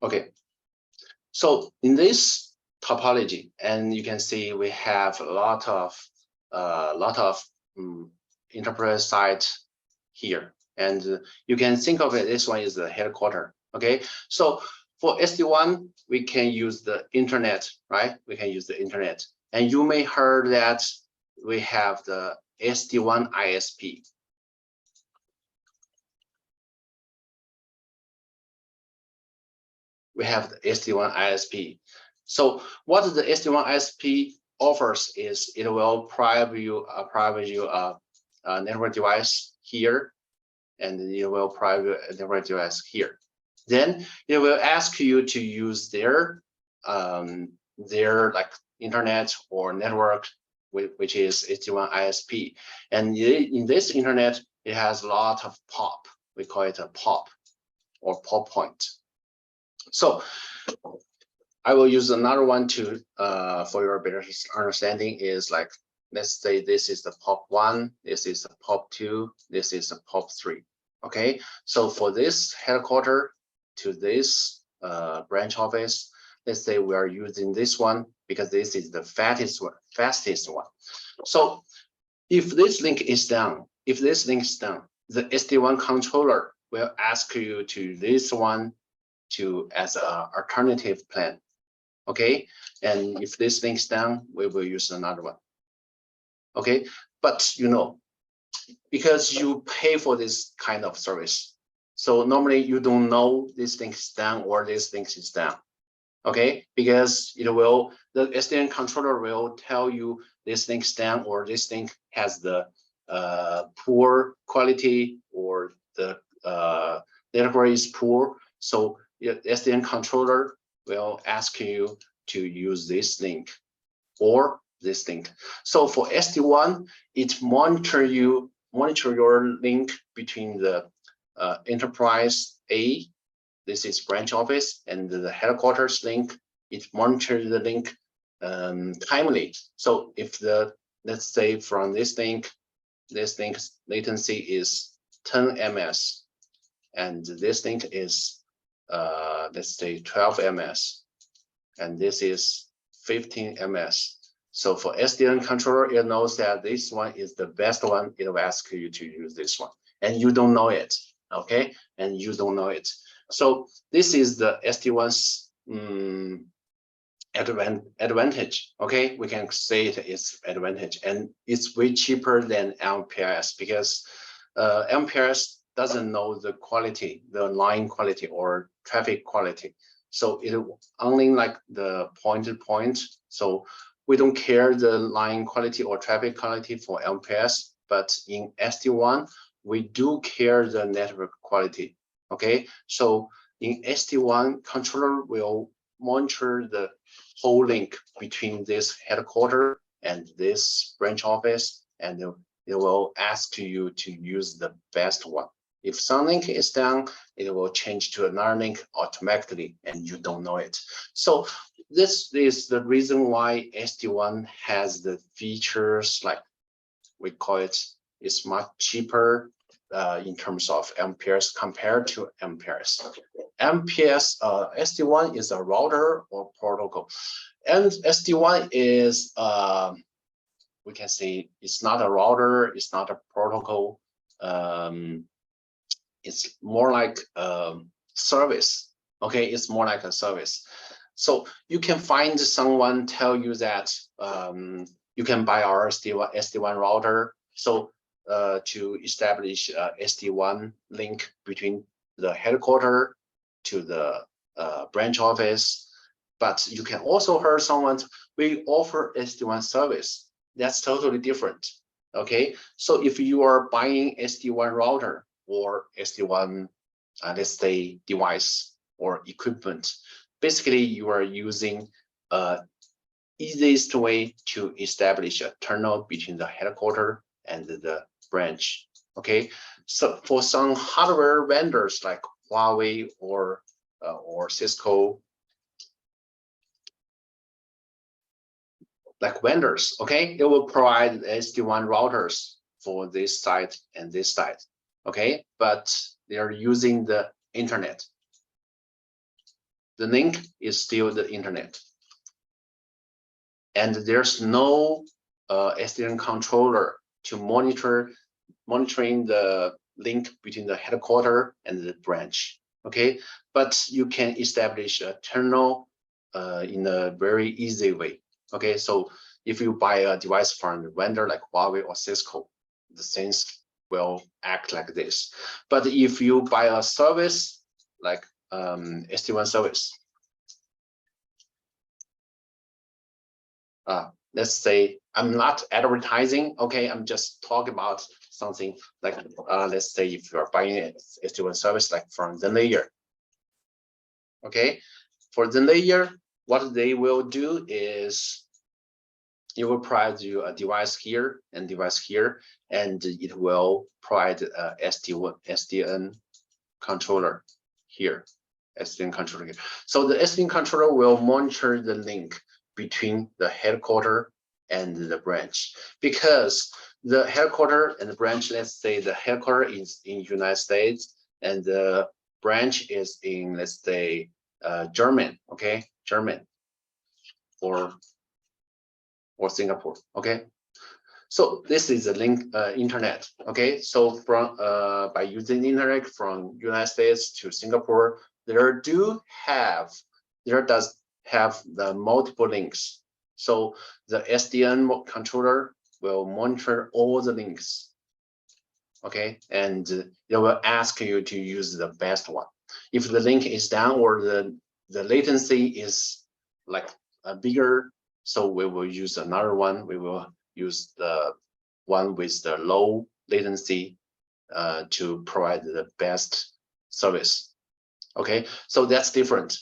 Okay, so in this topology, and you can see we have a lot of enterprise site here, and you can think of it. This one is the headquarters. Okay, so for SD-WAN, we can use the internet, right? We can use the internet, and you may heard that we have the SD-WAN ISP. We have the SD-WAN ISP. So what the SD-WAN ISP offers is it will provide you a network device here, and it will provide a network device here. Then it will ask you to use their like internet or network, which is SD-WAN ISP. And in this internet, it has a lot of POP. We call it a POP or POP point. So I will use another one to for your better understanding is like, let's say this is the POP 1, this is the POP 2, this is the POP 3. Okay, so for this headquarters to this branch office, let's say we are using this one because this is the fastest one. So if this link is down, the SD1 controller will ask you to this one to as an alternative plan. Okay, and if this link's down, we will use another one. Okay, but because you pay for this kind of service, so normally you don't know this link is down or this link is down. Okay, because the SDN controller will tell you this link's down or this link has the poor quality or the network is poor. So the SDN controller will ask you to use this link or this link. So for SD1, it monitor your link between the enterprise A, this is branch office, and the headquarters link. It monitors the link timely. So if let's say from this link's latency is 10 ms, and this link is let's say 12 ms, and this is 15 ms. So for SDN controller, it knows that this one is the best one. It will ask you to use this one, and you don't know it. Okay, and you don't know it. So this is the SD1's advantage. Okay, we can say it's advantage, and it's way cheaper than MPLS because MPLS doesn't know the quality, the line quality or traffic quality. So it only like the point-to-point. So we don't care the line quality or traffic quality for MPLS, but in SD1, we do care the network quality. Okay, so in SD1, controller will monitor the whole link between this headquarters and this branch office, and it will ask you to use the best one. If some link is down, it will change to another link automatically, and you don't know it. So this is the reason why SD1 has the features like we call it, is much cheaper in terms of MPLS compared to MPLS. SD1 is a router or protocol, and SD1 is we can say it's not a router, it's not a protocol. It's more like service. Okay, it's more like a service. So you can find someone tell you that you can buy our SD1 router. So to establish SD1 link between the headquarters to the branch office. But you can also hear someone, we offer SD1 service. That's totally different. Okay, so if you are buying SD1 router or SD1, let's say device or equipment, basically you are using easiest way to establish a tunnel between the headquarters and the branch. Okay, so for some hardware vendors like Huawei or Cisco, like vendors, okay, it will provide SD1 routers for this site and this site. Okay, but they are using the internet. The link is still the internet, and there's no SDN controller to monitoring the link between the headquarters and the branch. Okay, but you can establish a tunnel in a very easy way. Okay, so if you buy a device from a vendor like Huawei or Cisco, the things will act like this. But if you buy a service like SD1 service, let's say I'm not advertising, okay, I'm just talking about something like let's say if you are buying a SD1 service like from the layer. Okay, for the layer, what they will do is it will provide you a device here and device here, and it will provide a SDN controller here, SDN controller here. So the SDN controller will monitor the link between the headquarters and the branch, because the headquarters and the branch, let's say the headquarters is in United States and the branch is in, let's say, German, okay, German or Singapore, okay. So this is a link internet. Okay, so from by using the internet from United States to Singapore, there does have the multiple links. So the SDN controller will monitor all the links. Okay, and it will ask you to use the best one. If the link is down or the latency is like bigger, so we will use another one. We will use the one with the low latency to provide the best service. Okay, so that's different.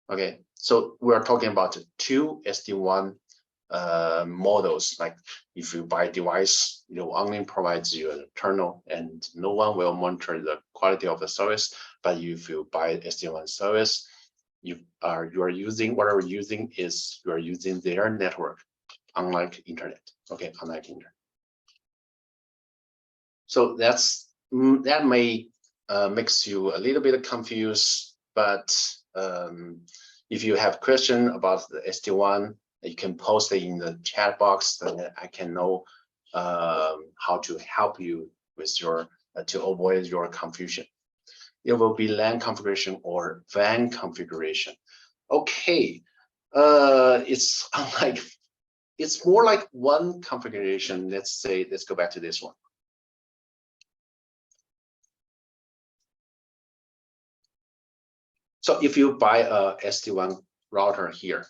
Okay, so we are talking about two SD-WAN models. Like if you buy a device, only provides you an internal and no one will monitor the quality of the service. But if you buy SD-WAN service, you are using whatever you're using is you are using their network, unlike internet. Okay, unlike internet. So that may makes you a little bit confused, but if you have question about the SD-WAN, you can post it in the chat box, and I can know how to help you with your to avoid your confusion. It will be LAN configuration or WAN configuration. Okay, it's more like one configuration. Let's go back to this one. So if you buy a SD-WAN router here,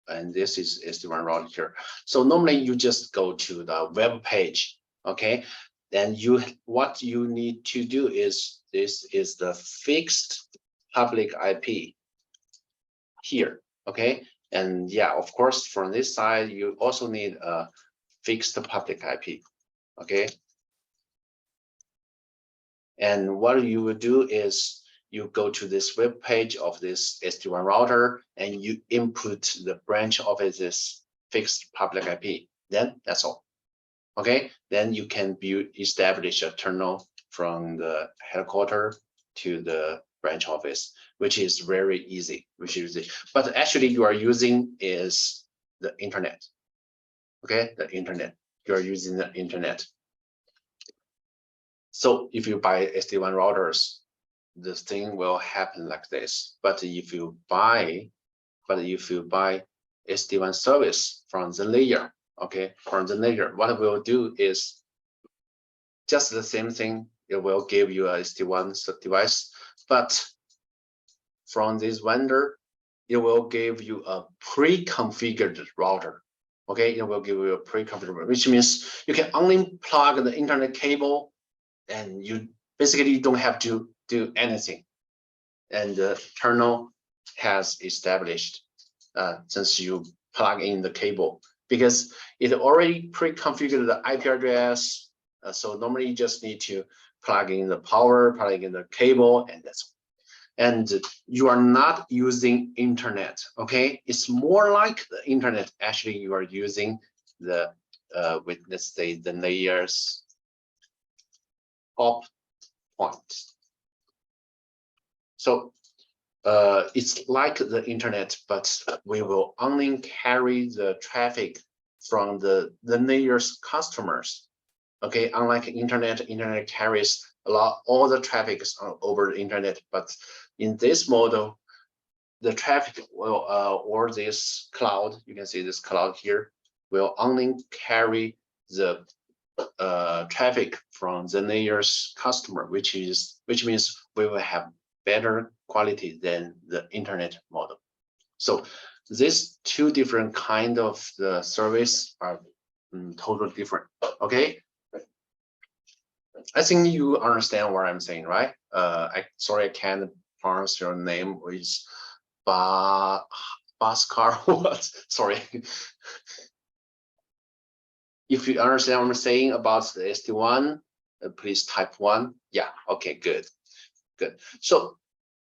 and this is SD-WAN router here. So normally you just go to the web page, okay? Then what you need to do is, this is the fixed public IP here, okay? And yeah, of course, from this side, you also need a fixed public IP, okay? And what you would do is, you go to this web page of this SD-WAN router and you input the branch of this fixed public IP. Then that's all. Okay. Then you can establish a tunnel from the headquarters to the branch office, which is very easy. But actually, you are using is the internet. Okay, the internet. You are using the internet. So if you buy SD-WAN routers, this thing will happen like this. But if you buy SD-WAN service from the layer, okay, from the layer, what it will do is just the same thing. It will give you a SD-WAN device, but from this vendor, it will give you a pre-configured router. Okay, it will give you a pre-configured, which means you can only plug the internet cable, and you basically don't have to do anything. And the kernel has established since you plug in the cable, because it already pre-configured the IP address. So normally you just need to plug in the power, plug in the cable, and that's all. And you are not using internet. Okay, it's more like the internet. Actually, you are using the with, let's say, the layers top point. So it's like the internet, but we will only carry the traffic from the layer's customers. Okay, unlike internet carries all the traffic over the internet, but in this model, the traffic will or this cloud, you can see this cloud here, will only carry the traffic from the layer's customer, which means we will have better quality than the internet model. So these two different kind of the service are totally different. Okay, I think you understand what I'm saying, right? Sorry, I can't pronounce your name. Is Bhaskar? What? Sorry. If you understand what I'm saying about the SD-WAN, please type 1. Yeah. Okay. Good. So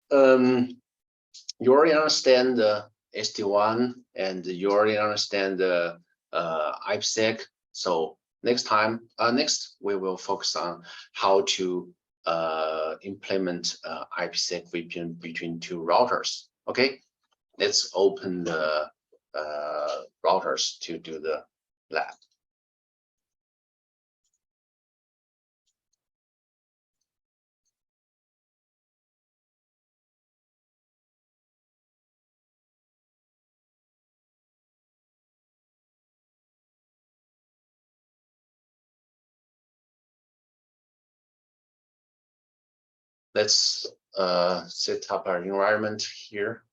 you already understand the SD-WAN, and you already understand the IPsec. So next we will focus on how to implement IPsec VPN between two routers. Okay, let's open the routers to do the lab. let's set up our environment here.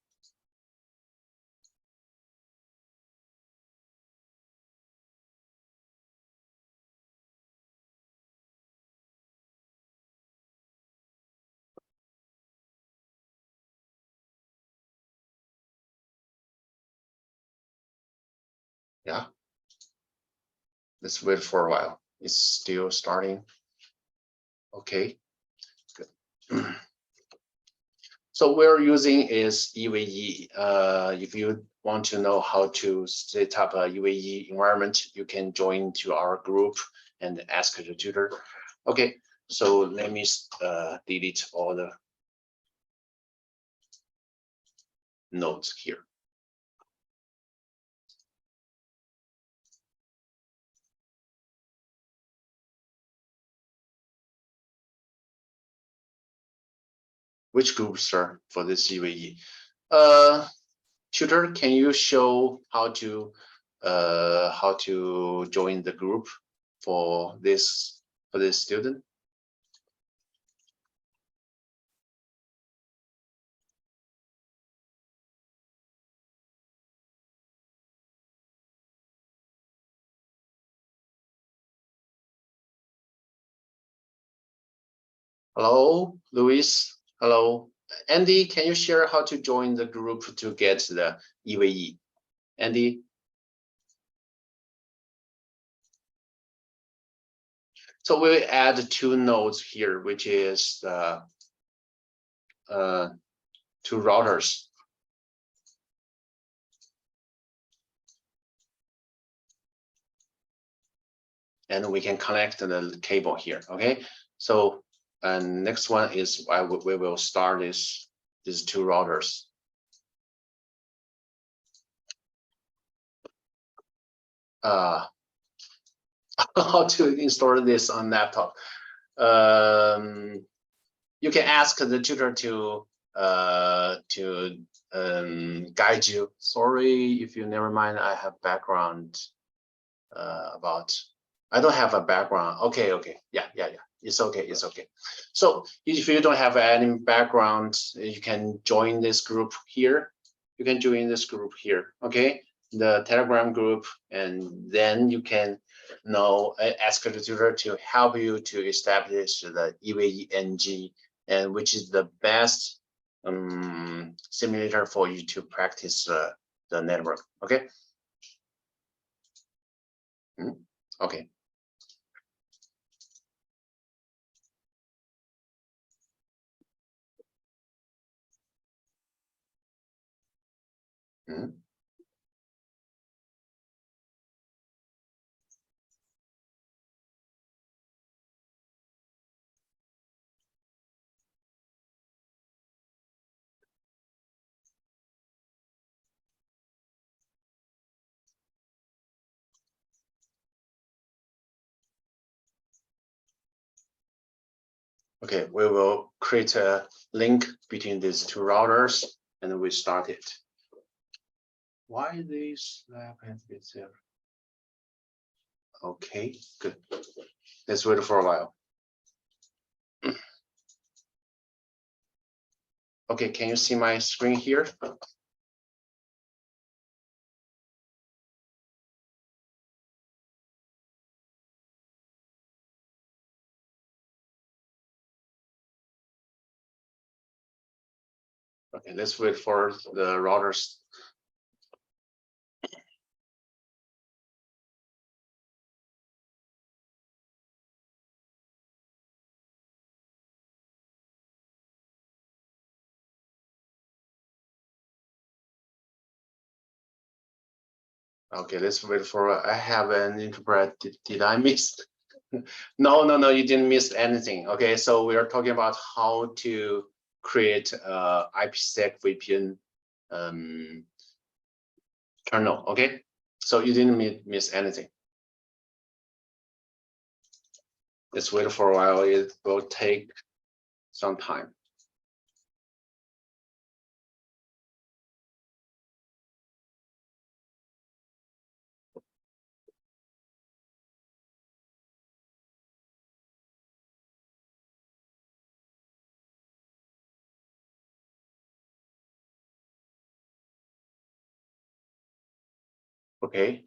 Yeah, let's wait for a while. It's still starting. Okay, good. So we're using is UAE. If you want to know how to set up a UAE environment, you can join to our group and ask the tutor. Okay, so let me delete all the nodes here. Which groups are for this UAE? Tutor, can you show how to join the group for this student? Hello, Luis. Hello, Andy. Can you share how to join the group to get the UAE? Andy. So we'll add two nodes here, which is two routers. And we can connect the cable here. Okay. So and next one is we will start these two routers. How to install this on laptop? You can ask the tutor to guide you. Sorry if you never mind. I have background about. I don't have a background. Okay. Yeah. It's okay. So if you don't have any background, you can join this group here. You can join this group here. Okay, the Telegram group, and then you can ask the tutor to help you to establish the UAE-NG, and which is the best simulator for you to practice the network. Okay. Okay. Okay, we will create a link between these two routers and we start it. Why this lab has been there? Okay, good. Let's wait for a while. Okay, can you see my screen here? Okay, let's wait for the routers. Okay, let's wait for. I have an interpret. Did I miss? No, you didn't miss anything. Okay, so we are talking about how to create IPsec VPN kernel. Okay, so you didn't miss anything. Let's wait for a while. It will take some time. Okay.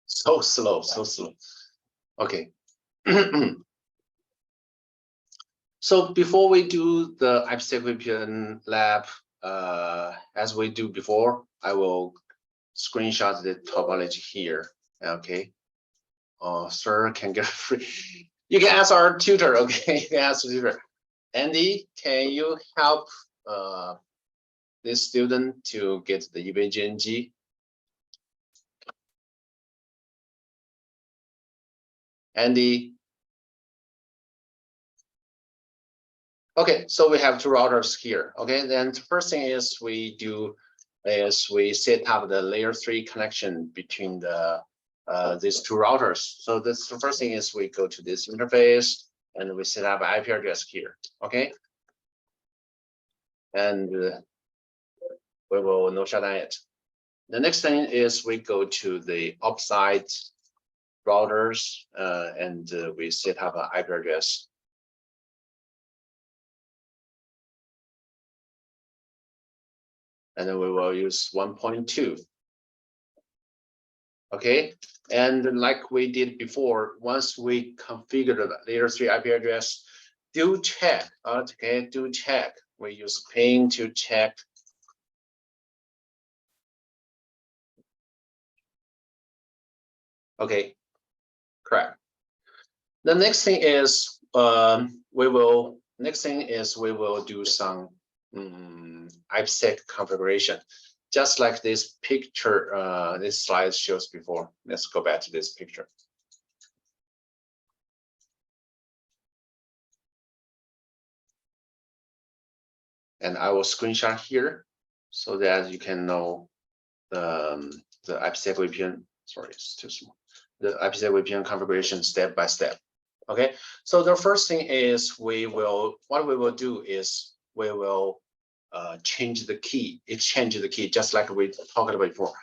So slow, so slow. Okay. So before we do the IPsec VPN lab, as we do before, I will screenshot the topology here. Okay. Oh, sir, can get free. You can ask our tutor. Okay, you can ask the tutor. Andy, can you help this student to get the EVGNG? Andy. Okay, so we have two routers here. Okay, then the first thing is we set up the layer 3 connection between the these two routers. So this the first thing is we go to this interface and we set up IP address here. Okay, and we will no shutdown it. The next thing is we go to the offsite routers and we set up an IP address. And then we will use 1.2. Okay, and like we did before, once we configure the layer 3 IP address, do check. Okay, do check. We use ping to check. Okay, correct. The next thing is we will do some IPsec configuration, just like this picture, this slide shows before. Let's go back to this picture. And I will screenshot here so that you can know the IPsec VPN. Sorry, it's too small. The IPsec VPN configuration step by step. Okay, so the first thing is we will change the key, exchange the key, just like we talked about before.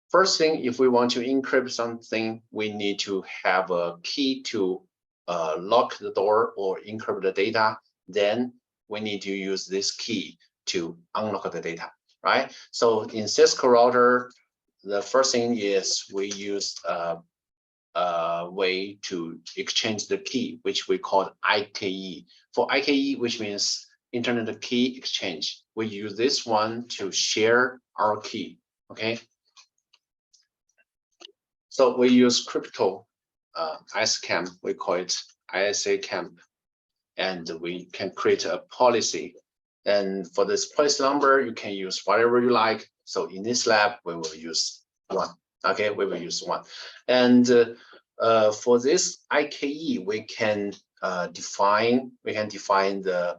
First thing, if we want to encrypt something, we need to have a key to lock the door or encrypt the data. Then we need to use this key to unlock the data, right? So in Cisco router, the first thing is we use a way to exchange the key, which we call IKE. For IKE, which means Internet Key Exchange, we use this one to share our key. Okay. So we use crypto ISCAMP, we call it ISACamp, and we can create a policy. And for this policy number, you can use whatever you like. So in this lab, we will use 1. Okay, we will use 1. And for this IKE, we can define the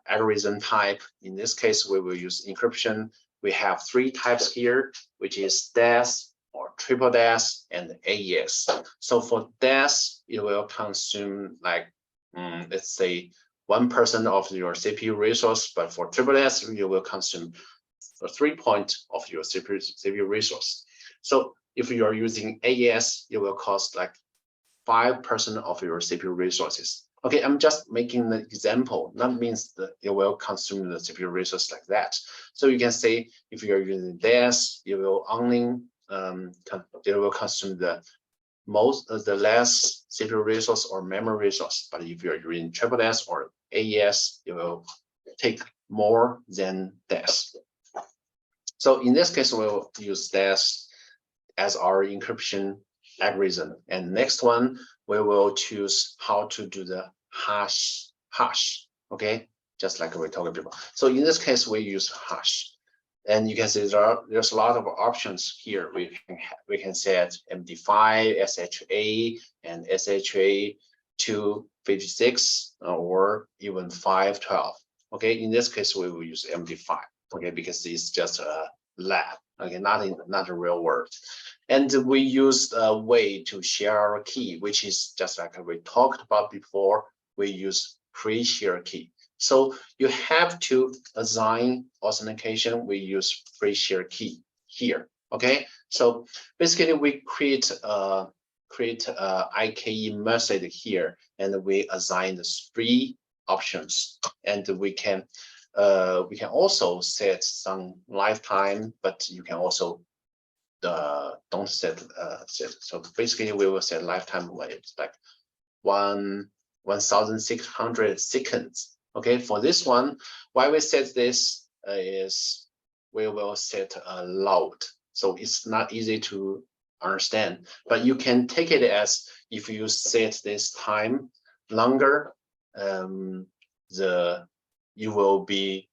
algorithm type. In this case, we will use encryption. We have 3 types here, which is DAS, or triple DAS, and AES. So for DAS, it will consume like, let's say 1% of your CPU resource, but for triple DAS, you will consume 3 points of your CPU resource. So if you are using AES, it will cost like 5% of your CPU resources. Okay, I'm just making the example. That means that it will consume the CPU resource like that. So you can say if you are using DAS, it will only it will consume the less CPU resource or memory resource. But if you're using triple DAS or AES, it will take more than DAS. So in this case, we'll use DAS as our encryption algorithm. And next one, we will choose how to do the hash. Okay, just like we talked about. So in this case, we use hash. And you can see there's a lot of options here. We can set MD5, SHA, and SHA 256, or even 512. Okay, in this case, we will use MD5. Okay, because it's just a lab. Okay, not a real world. And we use a way to share our key, which is just like we talked about before. We use pre-share key. So you have to assign authentication. We use pre-share key here. Okay. So basically, we create a IKE method here, and we assign the free options, and we can also set some lifetime, but you can also don't set set. So basically, we will set lifetime waves like 1,600 seconds. Okay, for this one, why we set this is we will set a load, so it's not easy to understand, but you can take it as if you set this time longer, you will be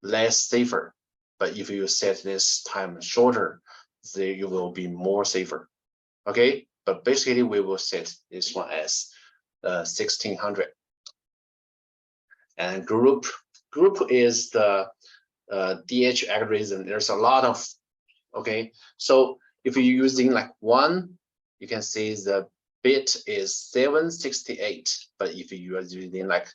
less safer. But if you set this time shorter, you will be more safer. Okay, but basically we will set this one as 1,600. And group is the DH algorithm. There's a lot of, okay, so if you're using like 1, you can see the bit is 768, but if you are using like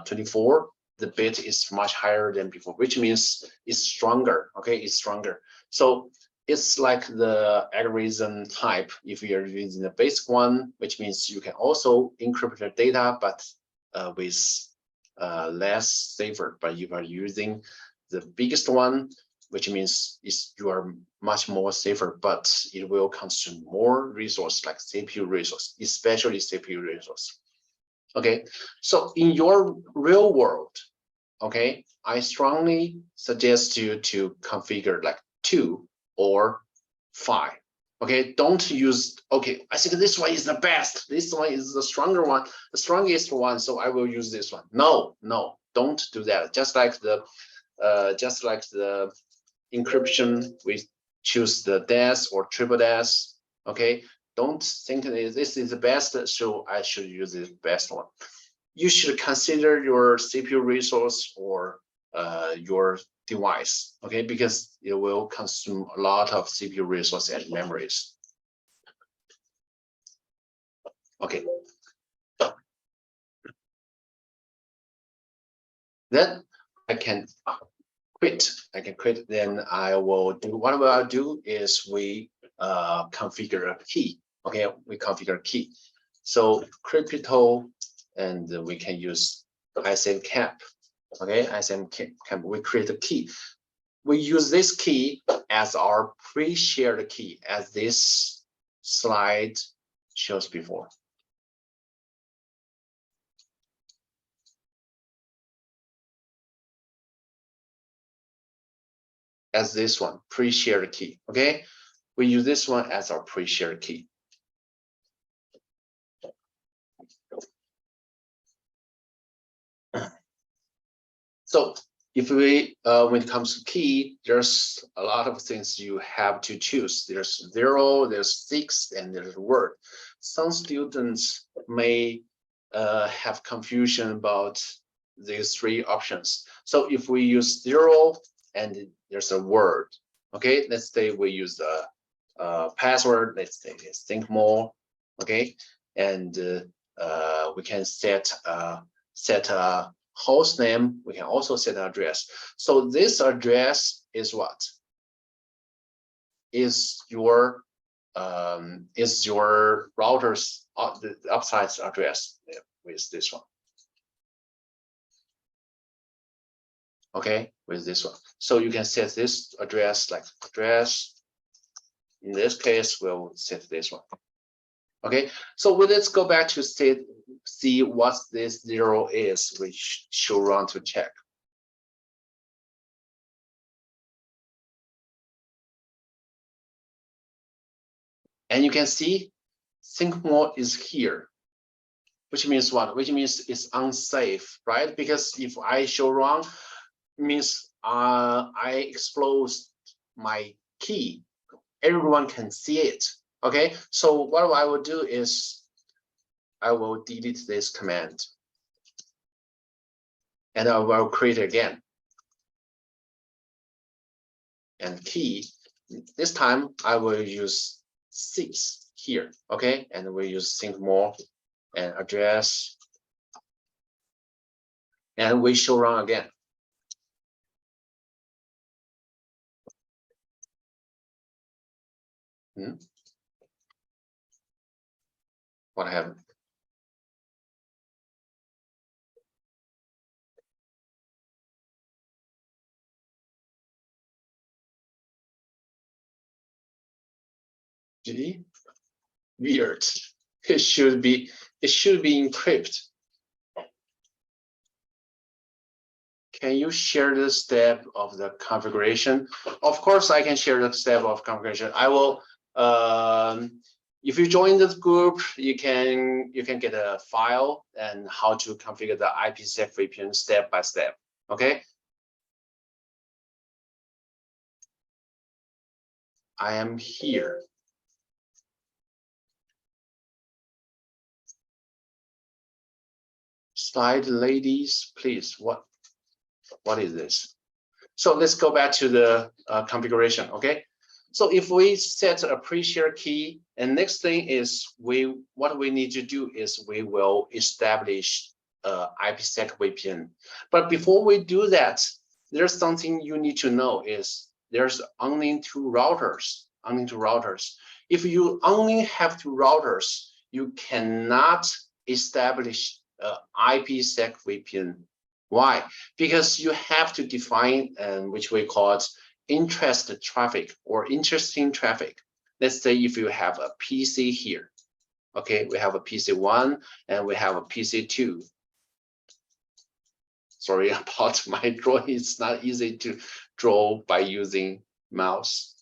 24, the bit is much higher than before, which means it's stronger. Okay, it's stronger. So it's like the algorithm type. If you're using the basic one, which means you can also encrypt the data, but with less safer. But if you are using the biggest one, which means you are much more safer, but it will consume more resource, like CPU resource, especially CPU resource. Okay, so in your real world, okay, I strongly suggest you to configure like 2 or 5. Okay, don't use, okay, I think this one is the best, this one is the stronger one, the strongest one, so I will use this one. No, don't do that. Just like the encryption, we choose the DAS or triple DAS. Okay, don't think this is the best, so I should use the best one. You should consider your CPU resource or your device, okay, because it will consume a lot of CPU resource and memories. Okay. Then I can quit. Then I will do, what I'll do is we configure a key. Okay, we configure a key. So crypto, and we can use ISMCAP. Okay, ISMCAP, we create a key. We use this key as our pre-shared key, as this slide shows before. As this one, pre-shared key. Okay, we use this one as our pre-shared key. So if we, when it comes to key, there's a lot of things you have to choose. There's 0, there's 6, and there's word. Some students may have confusion about these 3 options. So if we use 0 and there's a word, okay, let's say we use the password, let's say it's ThinkMo, okay, and we can set a host name. We can also set an address. So this address is what? Is your router's the upside address with this one. Okay, with this one. So you can set this address like address. In this case, we'll set this one. Okay, so let's go back to see what this 0 is, which should run to check. And you can see ThinkMo is here, which means what? Which means it's unsafe, right? Because if I show wrong, means I expose my key. Everyone can see it. Okay, so what I will do is I will delete this command and I will create again. And key, this time I will use 6 here. Okay, and we use ThinkMo and address, and we should run again. What happened? G, weird. It should be encrypted. Can you share the step of the configuration? Of course, I can share the step of configuration. I will. If you join this group, you can get a file and how to configure the IPsec VPN step by step. Okay. I am here. Slide, ladies, please. What is this? So let's go back to the configuration. Okay. So if we set a pre-share key, and next thing is what we need to do is we will establish IPsec VPN. But before we do that, there's something you need to know is there's only two routers. If you only have two routers, you cannot establish IPsec VPN. Why? Because you have to define which we call it interest traffic or interesting traffic. Let's say if you have a PC here, okay, we have a PC1 and we have a PC2. Sorry about my drawing, it's not easy to draw by using mouse.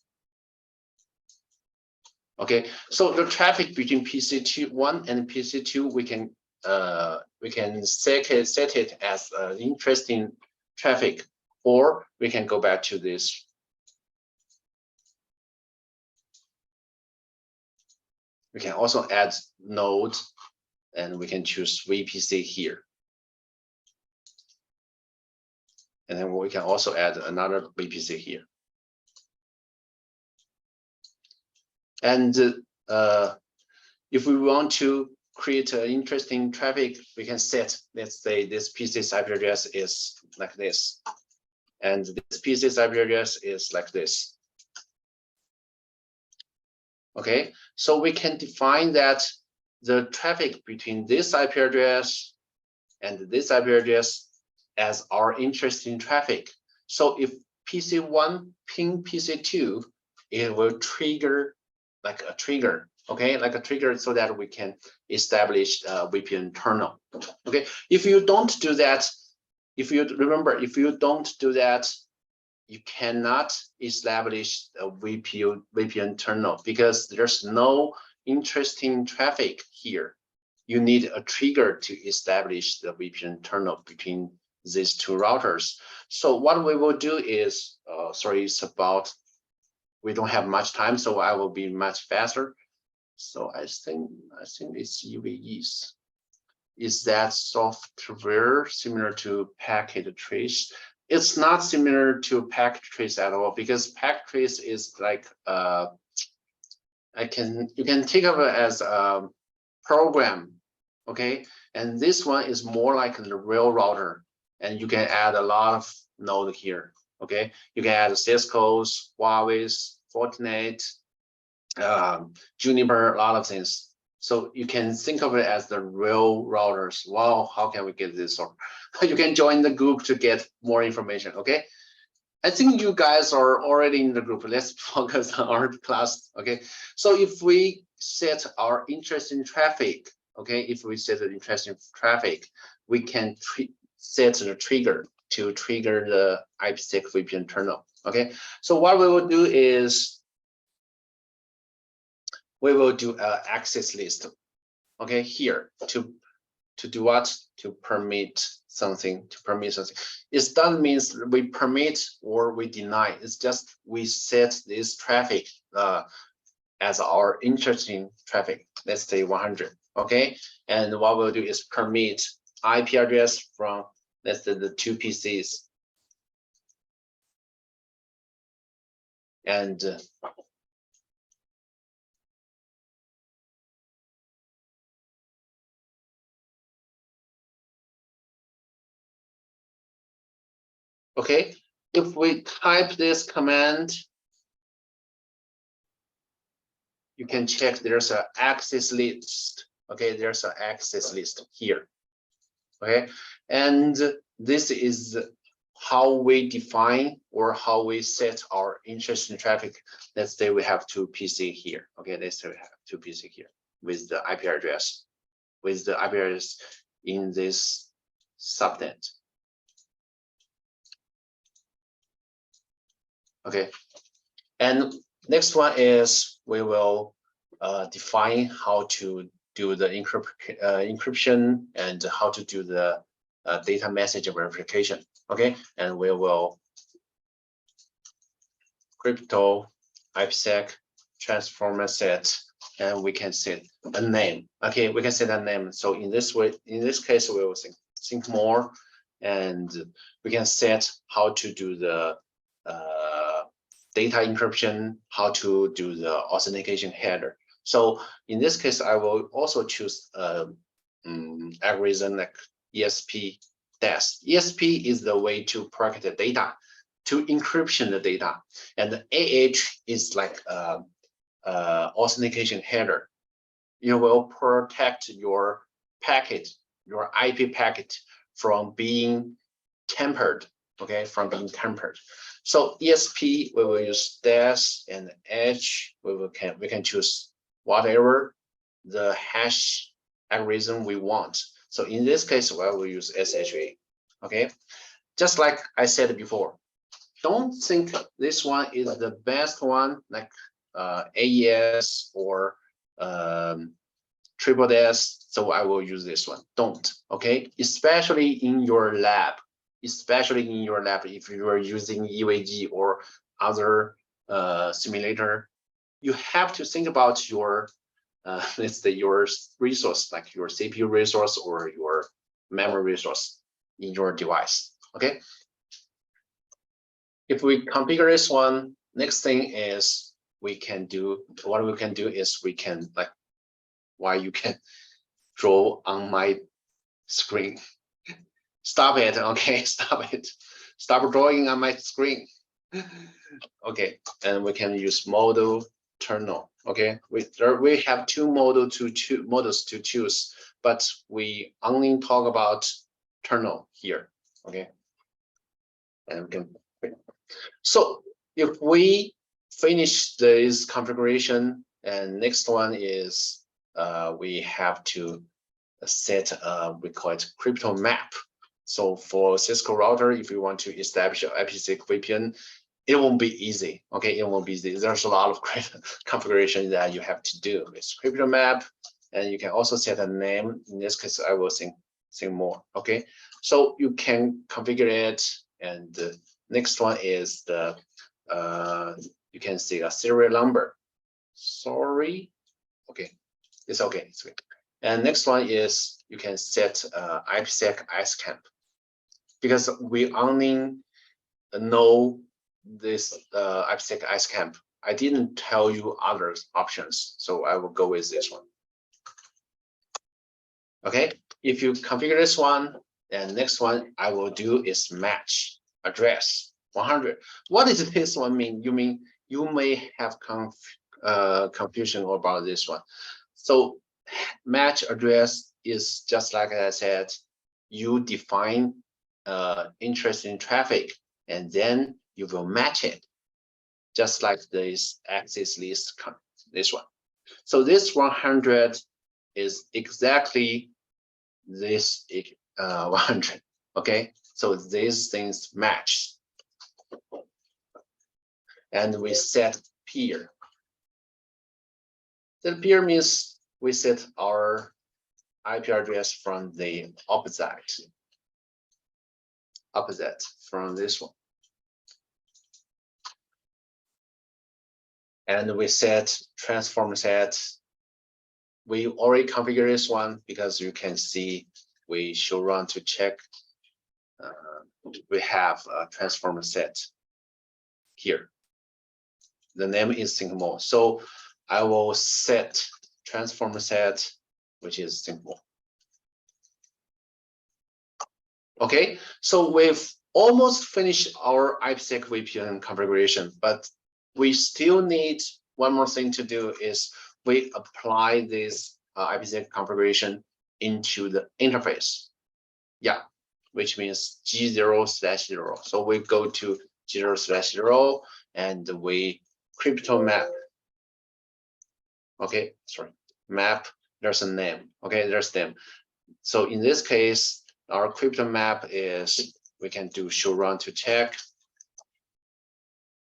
Okay, so the traffic between PC1 and PC2, we can set it as interesting traffic, or we can go back to this. We can also add node, and we can choose VPC here. And then we can also add another VPC here. And if we want to create an interesting traffic, we can set, let's say this PC's IP address is like this, and this PC's IP address is like this. Okay, so we can define that the traffic between this IP address and this IP address as our interesting traffic. So if PC1 ping PC2, it will trigger like a trigger, okay, like a trigger, so that we can establish a VPN internal. Okay, if you don't do that, if you don't do that, you cannot establish a VPN internal because there's no interesting traffic here. You need a trigger to establish the VPN internal between these two routers. So what we will do is, sorry, it's about, we don't have much time, so I will be much faster. So I think it's UAEs. Is that software similar to packet trace? It's not similar to packet trace at all, because packet trace is like you can think of it as a program, okay? And this one is more like the real router, and you can add a lot of node here, okay? You can add Cisco's, Huawei's, Fortinet, Juniper, a lot of things. So you can think of it as the real routers. Wow, how can we get this? Or you can join the group to get more information, okay? I think you guys are already in the group. Let's focus on our class, okay? So if we set our interesting traffic, okay, if we set the interesting traffic, we can set the trigger to trigger the IPsec VPN internal, okay? So what we will do is we will do an access list, okay, here to do what? To permit something, It doesn't mean we permit or we deny. It's just we set this traffic as our interesting traffic. Let's say 100, okay? And what we'll do is permit IP address from, let's say, the two PCs. And okay, if we type this command, you can check there's an access list. Okay, there's an access list here. Okay, and this is how we define or how we set our interesting traffic. Let's say we have two PC here. Okay, let's say we have two PC here with the IP address, in this subnet. Okay, and next one is we will define how to do the encryption and how to do the data message verification. Okay, and we will crypto IPsec transformer set, and we can set a name. Okay, we can set a name. So in this way, in this case, we will think more, and we can set how to do the data encryption, how to do the authentication header. So in this case, I will also choose algorithm like ESP DAS. ESP is the way to protect the data, to encryption the data, and the AH is like authentication header. You will protect your packet, your IP packet, from being tampered. Okay, from being tampered. So ESP, we will use DAS, and H, we can choose whatever the hash algorithm we want. So in this case, we will use SHA. Okay, just like I said before, don't think this one is the best one, like AES or triple DAS. So I will use this one. Don't. Okay, especially in your lab. Especially in your lab, if you are using UAG or other simulator, you have to think about your, let's say, your resource, like your CPU resource or your memory resource in your device. Okay. If we configure this one, next thing is we can do, what we can do is we can, like, why you can draw on my screen. Stop it, okay, stop it. Stop drawing on my screen. Okay, and we can use model terminal. Okay, we have two models to choose, but we only talk about terminal here. Okay, and we can. So if we finish this configuration, and next one is we have to set we call it crypto map. So for Cisco router, if you want to establish an IPsec VPN, it won't be easy. Okay, it won't be easy. There's a lot of configuration that you have to do. It's crypto map, and you can also set a name. In this case, I will think more. Okay, so you can configure it, and the next one is the you can see a serial number. Sorry. Okay, it's okay. It's okay. And next one is you can set IPsec IceCamp, because we only know this IPsec IceCamp. I didn't tell you other options, so I will go with this one. Okay, if you configure this one, and next one I will do is match address 100. What does this one mean? You mean you may have confusion about this one. So match address is just like I said, you define interesting traffic, and then you will match it, just like this access list, this one. So this 100 is exactly this 100. Okay, so these things match, and we set peer. The peer means we set our IP address from the opposite from this one. And we set transform set. We already configured this one because you can see we should run to check. We have a transform set here. The name is ThinkMo. So I will set transform set, which is ThinkMo. Okay, so we've almost finished our IPsec VPN configuration, but we still need one more thing to do, is we apply this IPsec configuration into the interface. Yeah, which means G0/0. So we go to G0/0 and we crypto map. Okay, sorry, map, there's a name. Okay, there's name. So in this case, our crypto map is, we can do show run to check.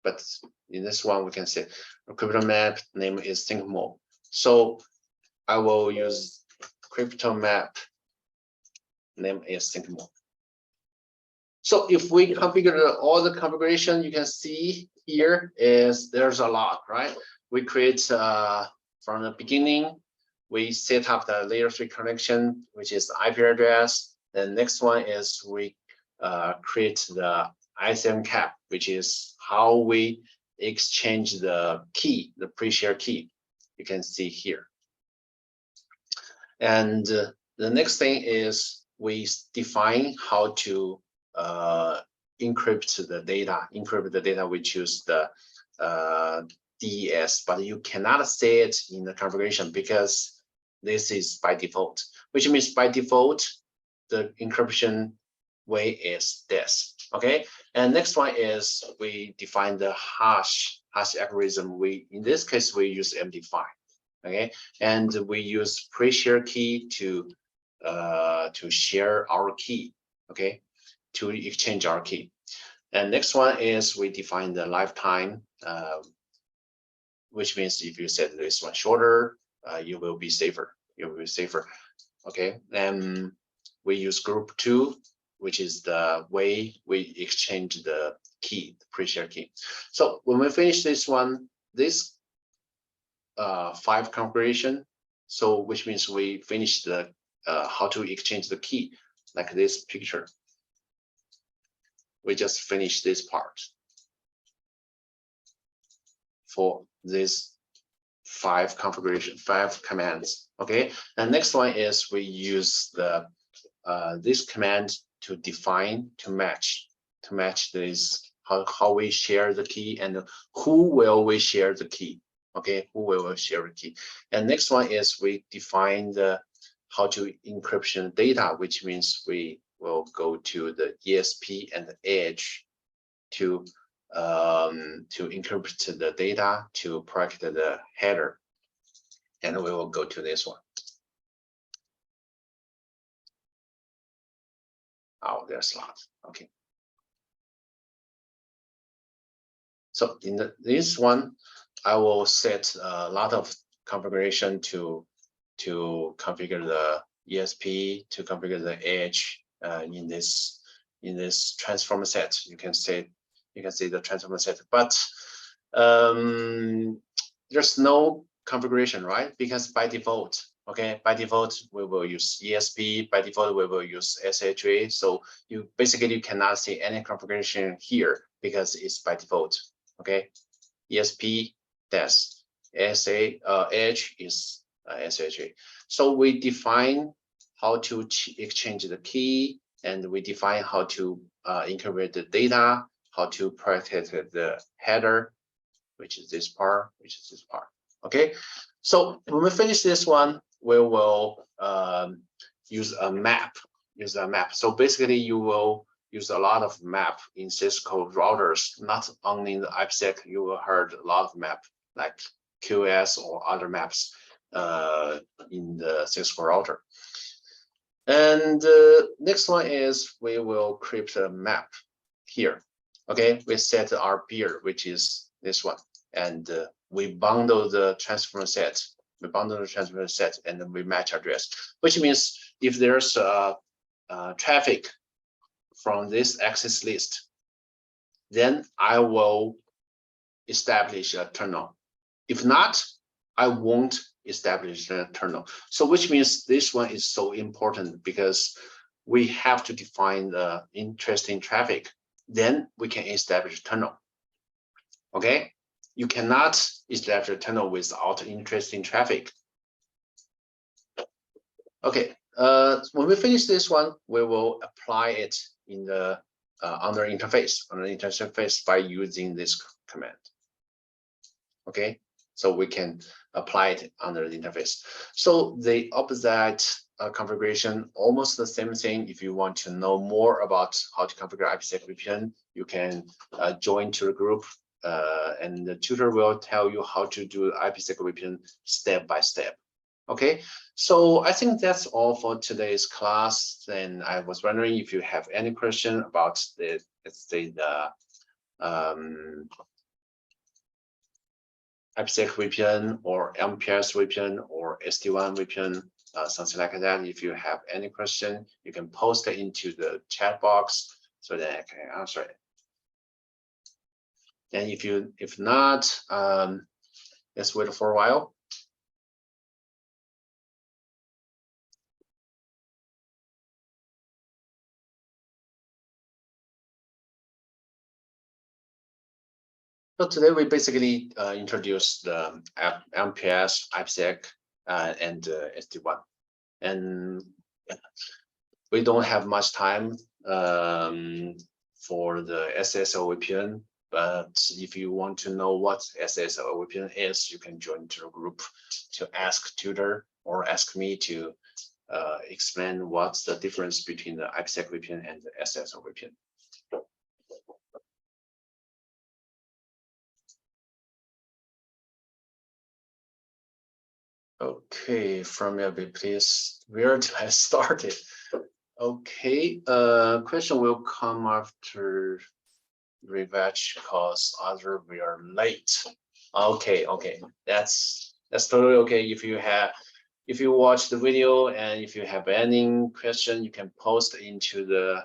But in this one, we can say our crypto map name is ThinkMo. So I will use crypto map name is ThinkMo. So if we configure all the configuration, you can see here is there's a lot, right? We create from the beginning, we set up the layer 3 connection, which is the IP address. The next one is we create the ISM cap, which is how we exchange the key, the pre-share key. You can see here. And the next thing is we define how to encrypt the data. We choose the DES, but you cannot say it in the configuration because this is by default, which means by default, the encryption way is this. Okay, and next one is we define the hash algorithm. In this case, we use MD5. Okay, and we use pre-share key to share our key. Okay, to exchange our key. And next one is we define the lifetime, which means if you set this one shorter, you will be safer. You will be safer. Okay, and we use group 2, which is the way we exchange the key, the pre-share key. So when we finish this one, this 5 configuration, so which means we finish the how to exchange the key, like this picture. We just finished this part for this 5 configuration, 5 commands. Okay, and next one is we use the this command to define, to match this, how we share the key and who will we share the key. Okay, who will we share the key. And next one is we define the how to encryption data, which means we will go to the ESP and the edge to encrypt the data to protect the header. And we will go to this one. Oh, there's a lot. Okay. So in this one, I will set a lot of configuration to configure the ESP, to configure the edge in this transformer set. You can see the transformer set, but there's no configuration, right? Because by default, okay, by default we will use ESP. By default we will use SHA. So you cannot see any configuration here because it's by default. Okay, ESP that's edge is SHA. So we define how to exchange the key, and we define how to encrypt the data, how to protect the header, which is this part, Okay, so when we finish this one, we will use a map. So basically, you will use a lot of map in Cisco routers, not only in the IPsec. You will heard a lot of map like QoS or other maps in the Cisco router. And next one is we will crypt a map here. Okay, we set our peer, which is this one, and we bundle the transformer set. And then we match address, which means if there's traffic from this access list, then I will establish a tunnel. If not, I won't establish a tunnel. So which means this one is so important because we have to define the interesting traffic. Then we can establish a tunnel. Okay, you cannot establish a tunnel without interesting traffic. Okay, when we finish this one, we will apply it in the on the interface by using this command. Okay, so we can apply it under the interface. So the opposite configuration, almost the same thing. If you want to know more about how to configure IPsec VPN, you can join to the group, and the tutor will tell you how to do IPsec VPN step by step. Okay, so I think that's all for today's class. And I was wondering if you have any question about the, let's say, the IPsec VPN or MPS VPN or SD-WAN VPN, something like that. If you have any question, you can post it into the chat box so that I can answer it. And if not, let's wait for a while. So today we basically introduced the MPS, IPsec, and SD-WAN. And we don't have much time for the SSL VPN, but if you want to know what SSL VPN is, you can join the group to ask tutor or ask me to explain what's the difference between the IPsec VPN and the SSL VPN. Okay, from LB, please, where do I start it? Okay, question will come after Rivach because other we are late. Okay, that's totally okay. If you watch the video and if you have any question, you can post into the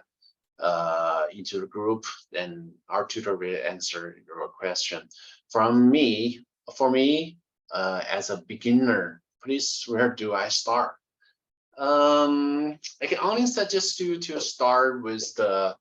group, then our tutor will answer your question. For me, as a beginner, please, where do I start? I can only suggest you to start with the,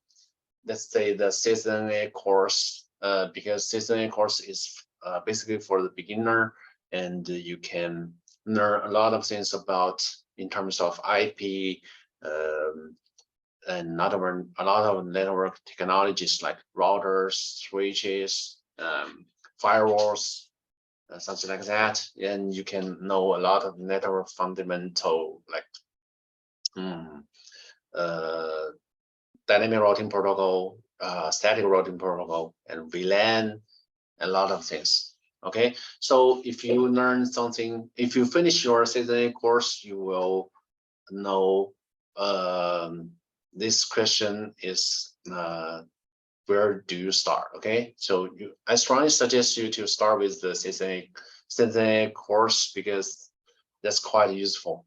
let's say, the CCNA course, because CCNA course is basically for the beginner, and you can learn a lot of things about in terms of IP, and a lot of network technologies like routers, switches, firewalls, something like that. And you can know a lot of network fundamental, like dynamic routing protocol, static routing protocol, and VLAN, a lot of things. Okay, so if you learn something, if you finish your CCNA course, you will know this question is where do you start? Okay, so I strongly suggest you to start with the CCNA course because that's quite useful.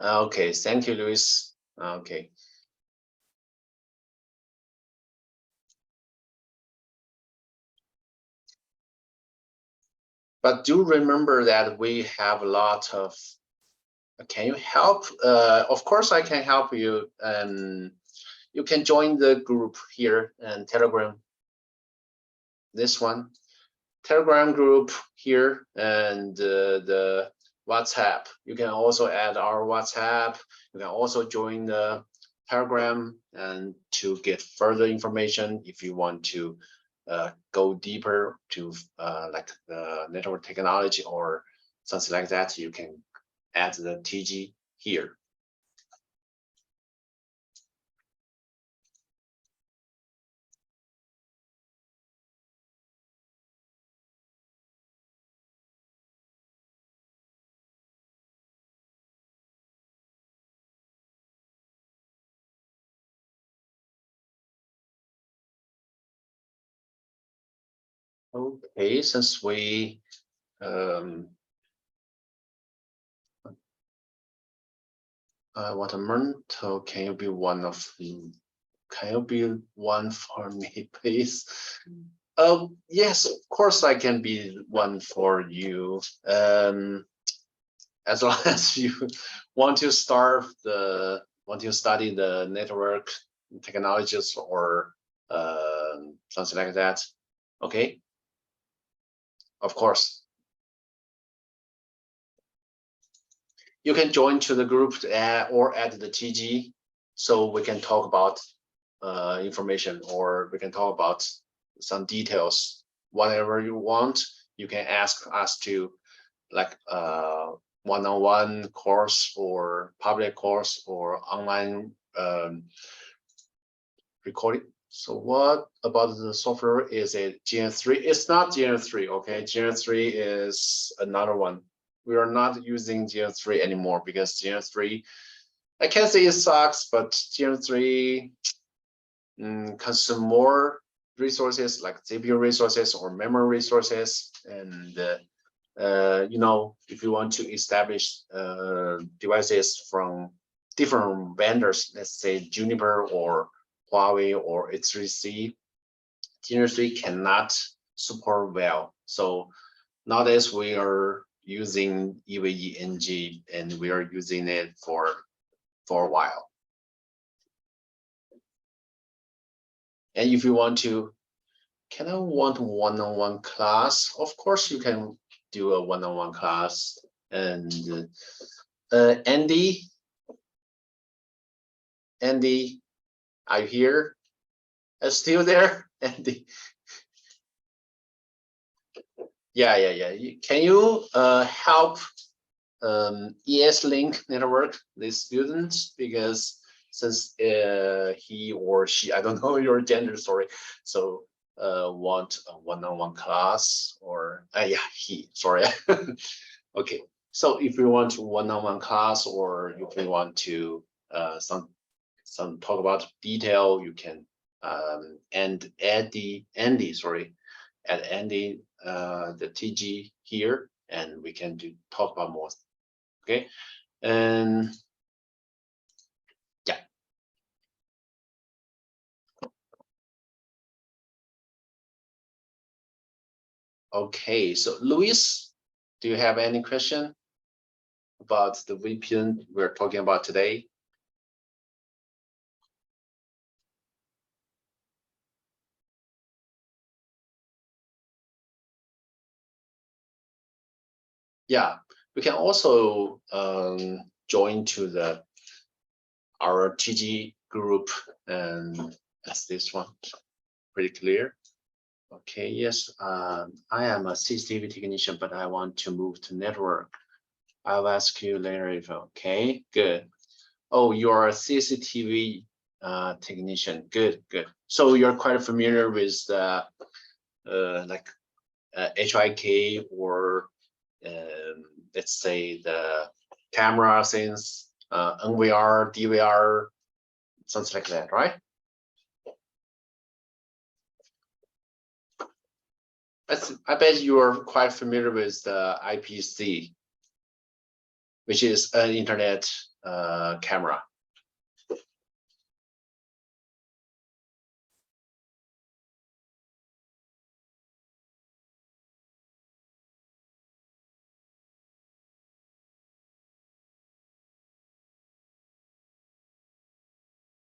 Okay, thank you, Luis. Okay. But do remember that we have a lot of, can you help? Of course, I can help you. You can join the group here and Telegram. This one, Telegram group here, and the WhatsApp. You can also add our WhatsApp. You can also join the Telegram and to get further information if you want to go deeper to like the network technology or something like that. You can add the TG here. Okay, since we Watermanto, can you be one of the? Can you be one for me, please? Yes, of course I can be one for you. As long as you want to study the network technologies or something like that. Okay, of course. You can join to the group or add the TG, so we can talk about information, or we can talk about some details. Whatever you want, you can ask us to, like one-on-one course or public course or online recording. So what about the software? Is it GN3? It's not GN3, okay? GN3 is another one. We are not using GN3 anymore because GN3, I can't say it sucks, but GN3 consume more resources like CPU resources or memory resources. And you know, if you want to establish devices from different vendors, let's say Juniper or Huawei or H3C, GN3 cannot support well. So nowadays we are using EVE NG and we are using it for a while. And if you want to, can I want one-on-one class? Of course, you can do a one-on-one class. And Andy, are you here? Still there, Andy? Yeah. Can you help ESLink network these students, because since he or she, I don't know your gender, sorry, so want a one-on-one class, or yeah, he, sorry. Okay, so if you want one-on-one class, or if you want to some talk about detail, you can and add the Andy, sorry, add Andy the TG here, and we can talk about more. Okay, and yeah. Okay, so Luis, do you have any question about the VPN we're talking about today? Yeah, we can also join to our TG group, and that's this one, pretty clear. Okay, yes, I am a CCTV technician, but I want to move to network. I'll ask you later if okay, good. Oh, you're a CCTV technician, good. So you're quite familiar with like HIK or let's say the camera things, NVR, DVR, something like that, right? I bet you are quite familiar with the IPC, which is an internet camera.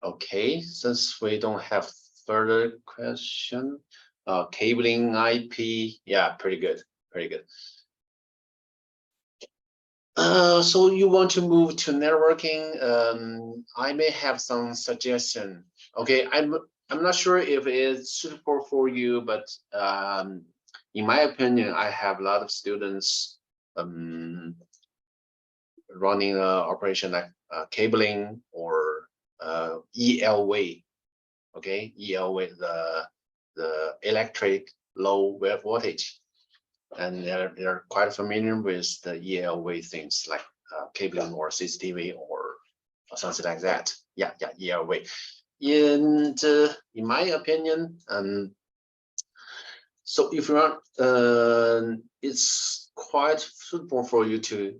Okay, since we don't have further question, cabling IP, yeah, pretty good. So you want to move to networking? I may have some suggestion. Okay, I'm not sure if it's suitable for you, but in my opinion, I have a lot of students running operation like cabling or ELW. Okay, ELW, the electric low voltage, and they're quite familiar with the ELW things like cabling or CCTV or something like that. Yeah, ELW. And in my opinion, so if you want, it's quite suitable for you to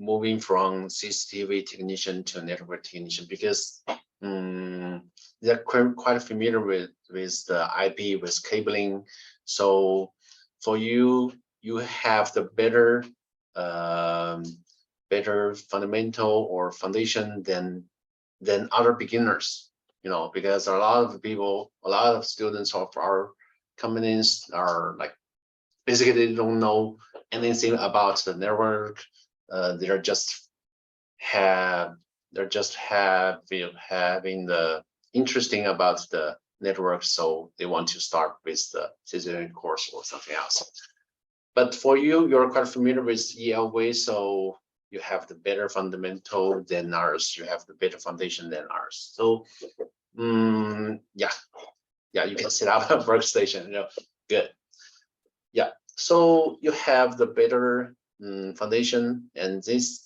moving from CCTV technician to network technician, because they're quite familiar with the IP, with cabling. So for you, you have the better fundamental or foundation than other beginners, because a lot of people, a lot of students of our companies are like basically they don't know anything about the network. They're just having the interesting about the network, so they want to start with the CCNA course or something else. But for you, you're quite familiar with ELW, so you have the better fundamental than ours. You have the better foundation than ours. So, yeah, you can set up a workstation. Good. Yeah. So you have the better foundation, and this.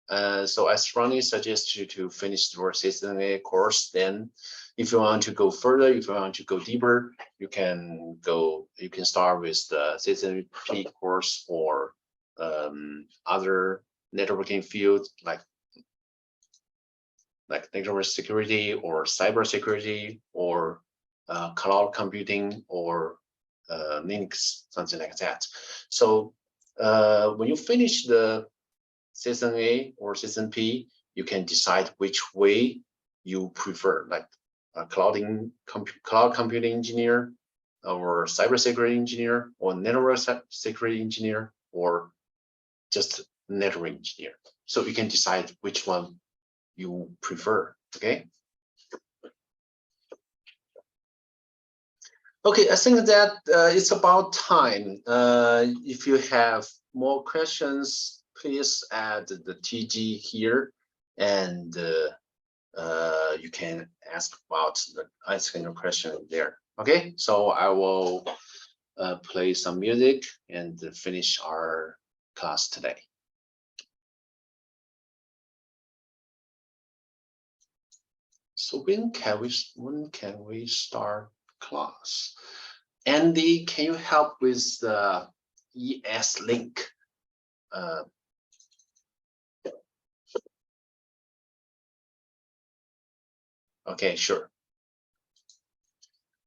So I strongly suggest you to finish your CCNA course. Then, if you want to go further, if you want to go deeper, you can start with the CCNP course or other networking fields like network security or cyber security or cloud computing or Linux, something like that. So when you finish the CCNA or CCNP, you can decide which way you prefer, like a cloud computing engineer or cybersecurity engineer or network security engineer or just network engineer. So you can decide which one you prefer, okay? Okay, I think that it's about time. If you have more questions, please add the TG here, and you can ask your question there. Okay, so I will play some music and finish our class today. So when can we start class? Andy, can you help with the ES link? Okay, sure.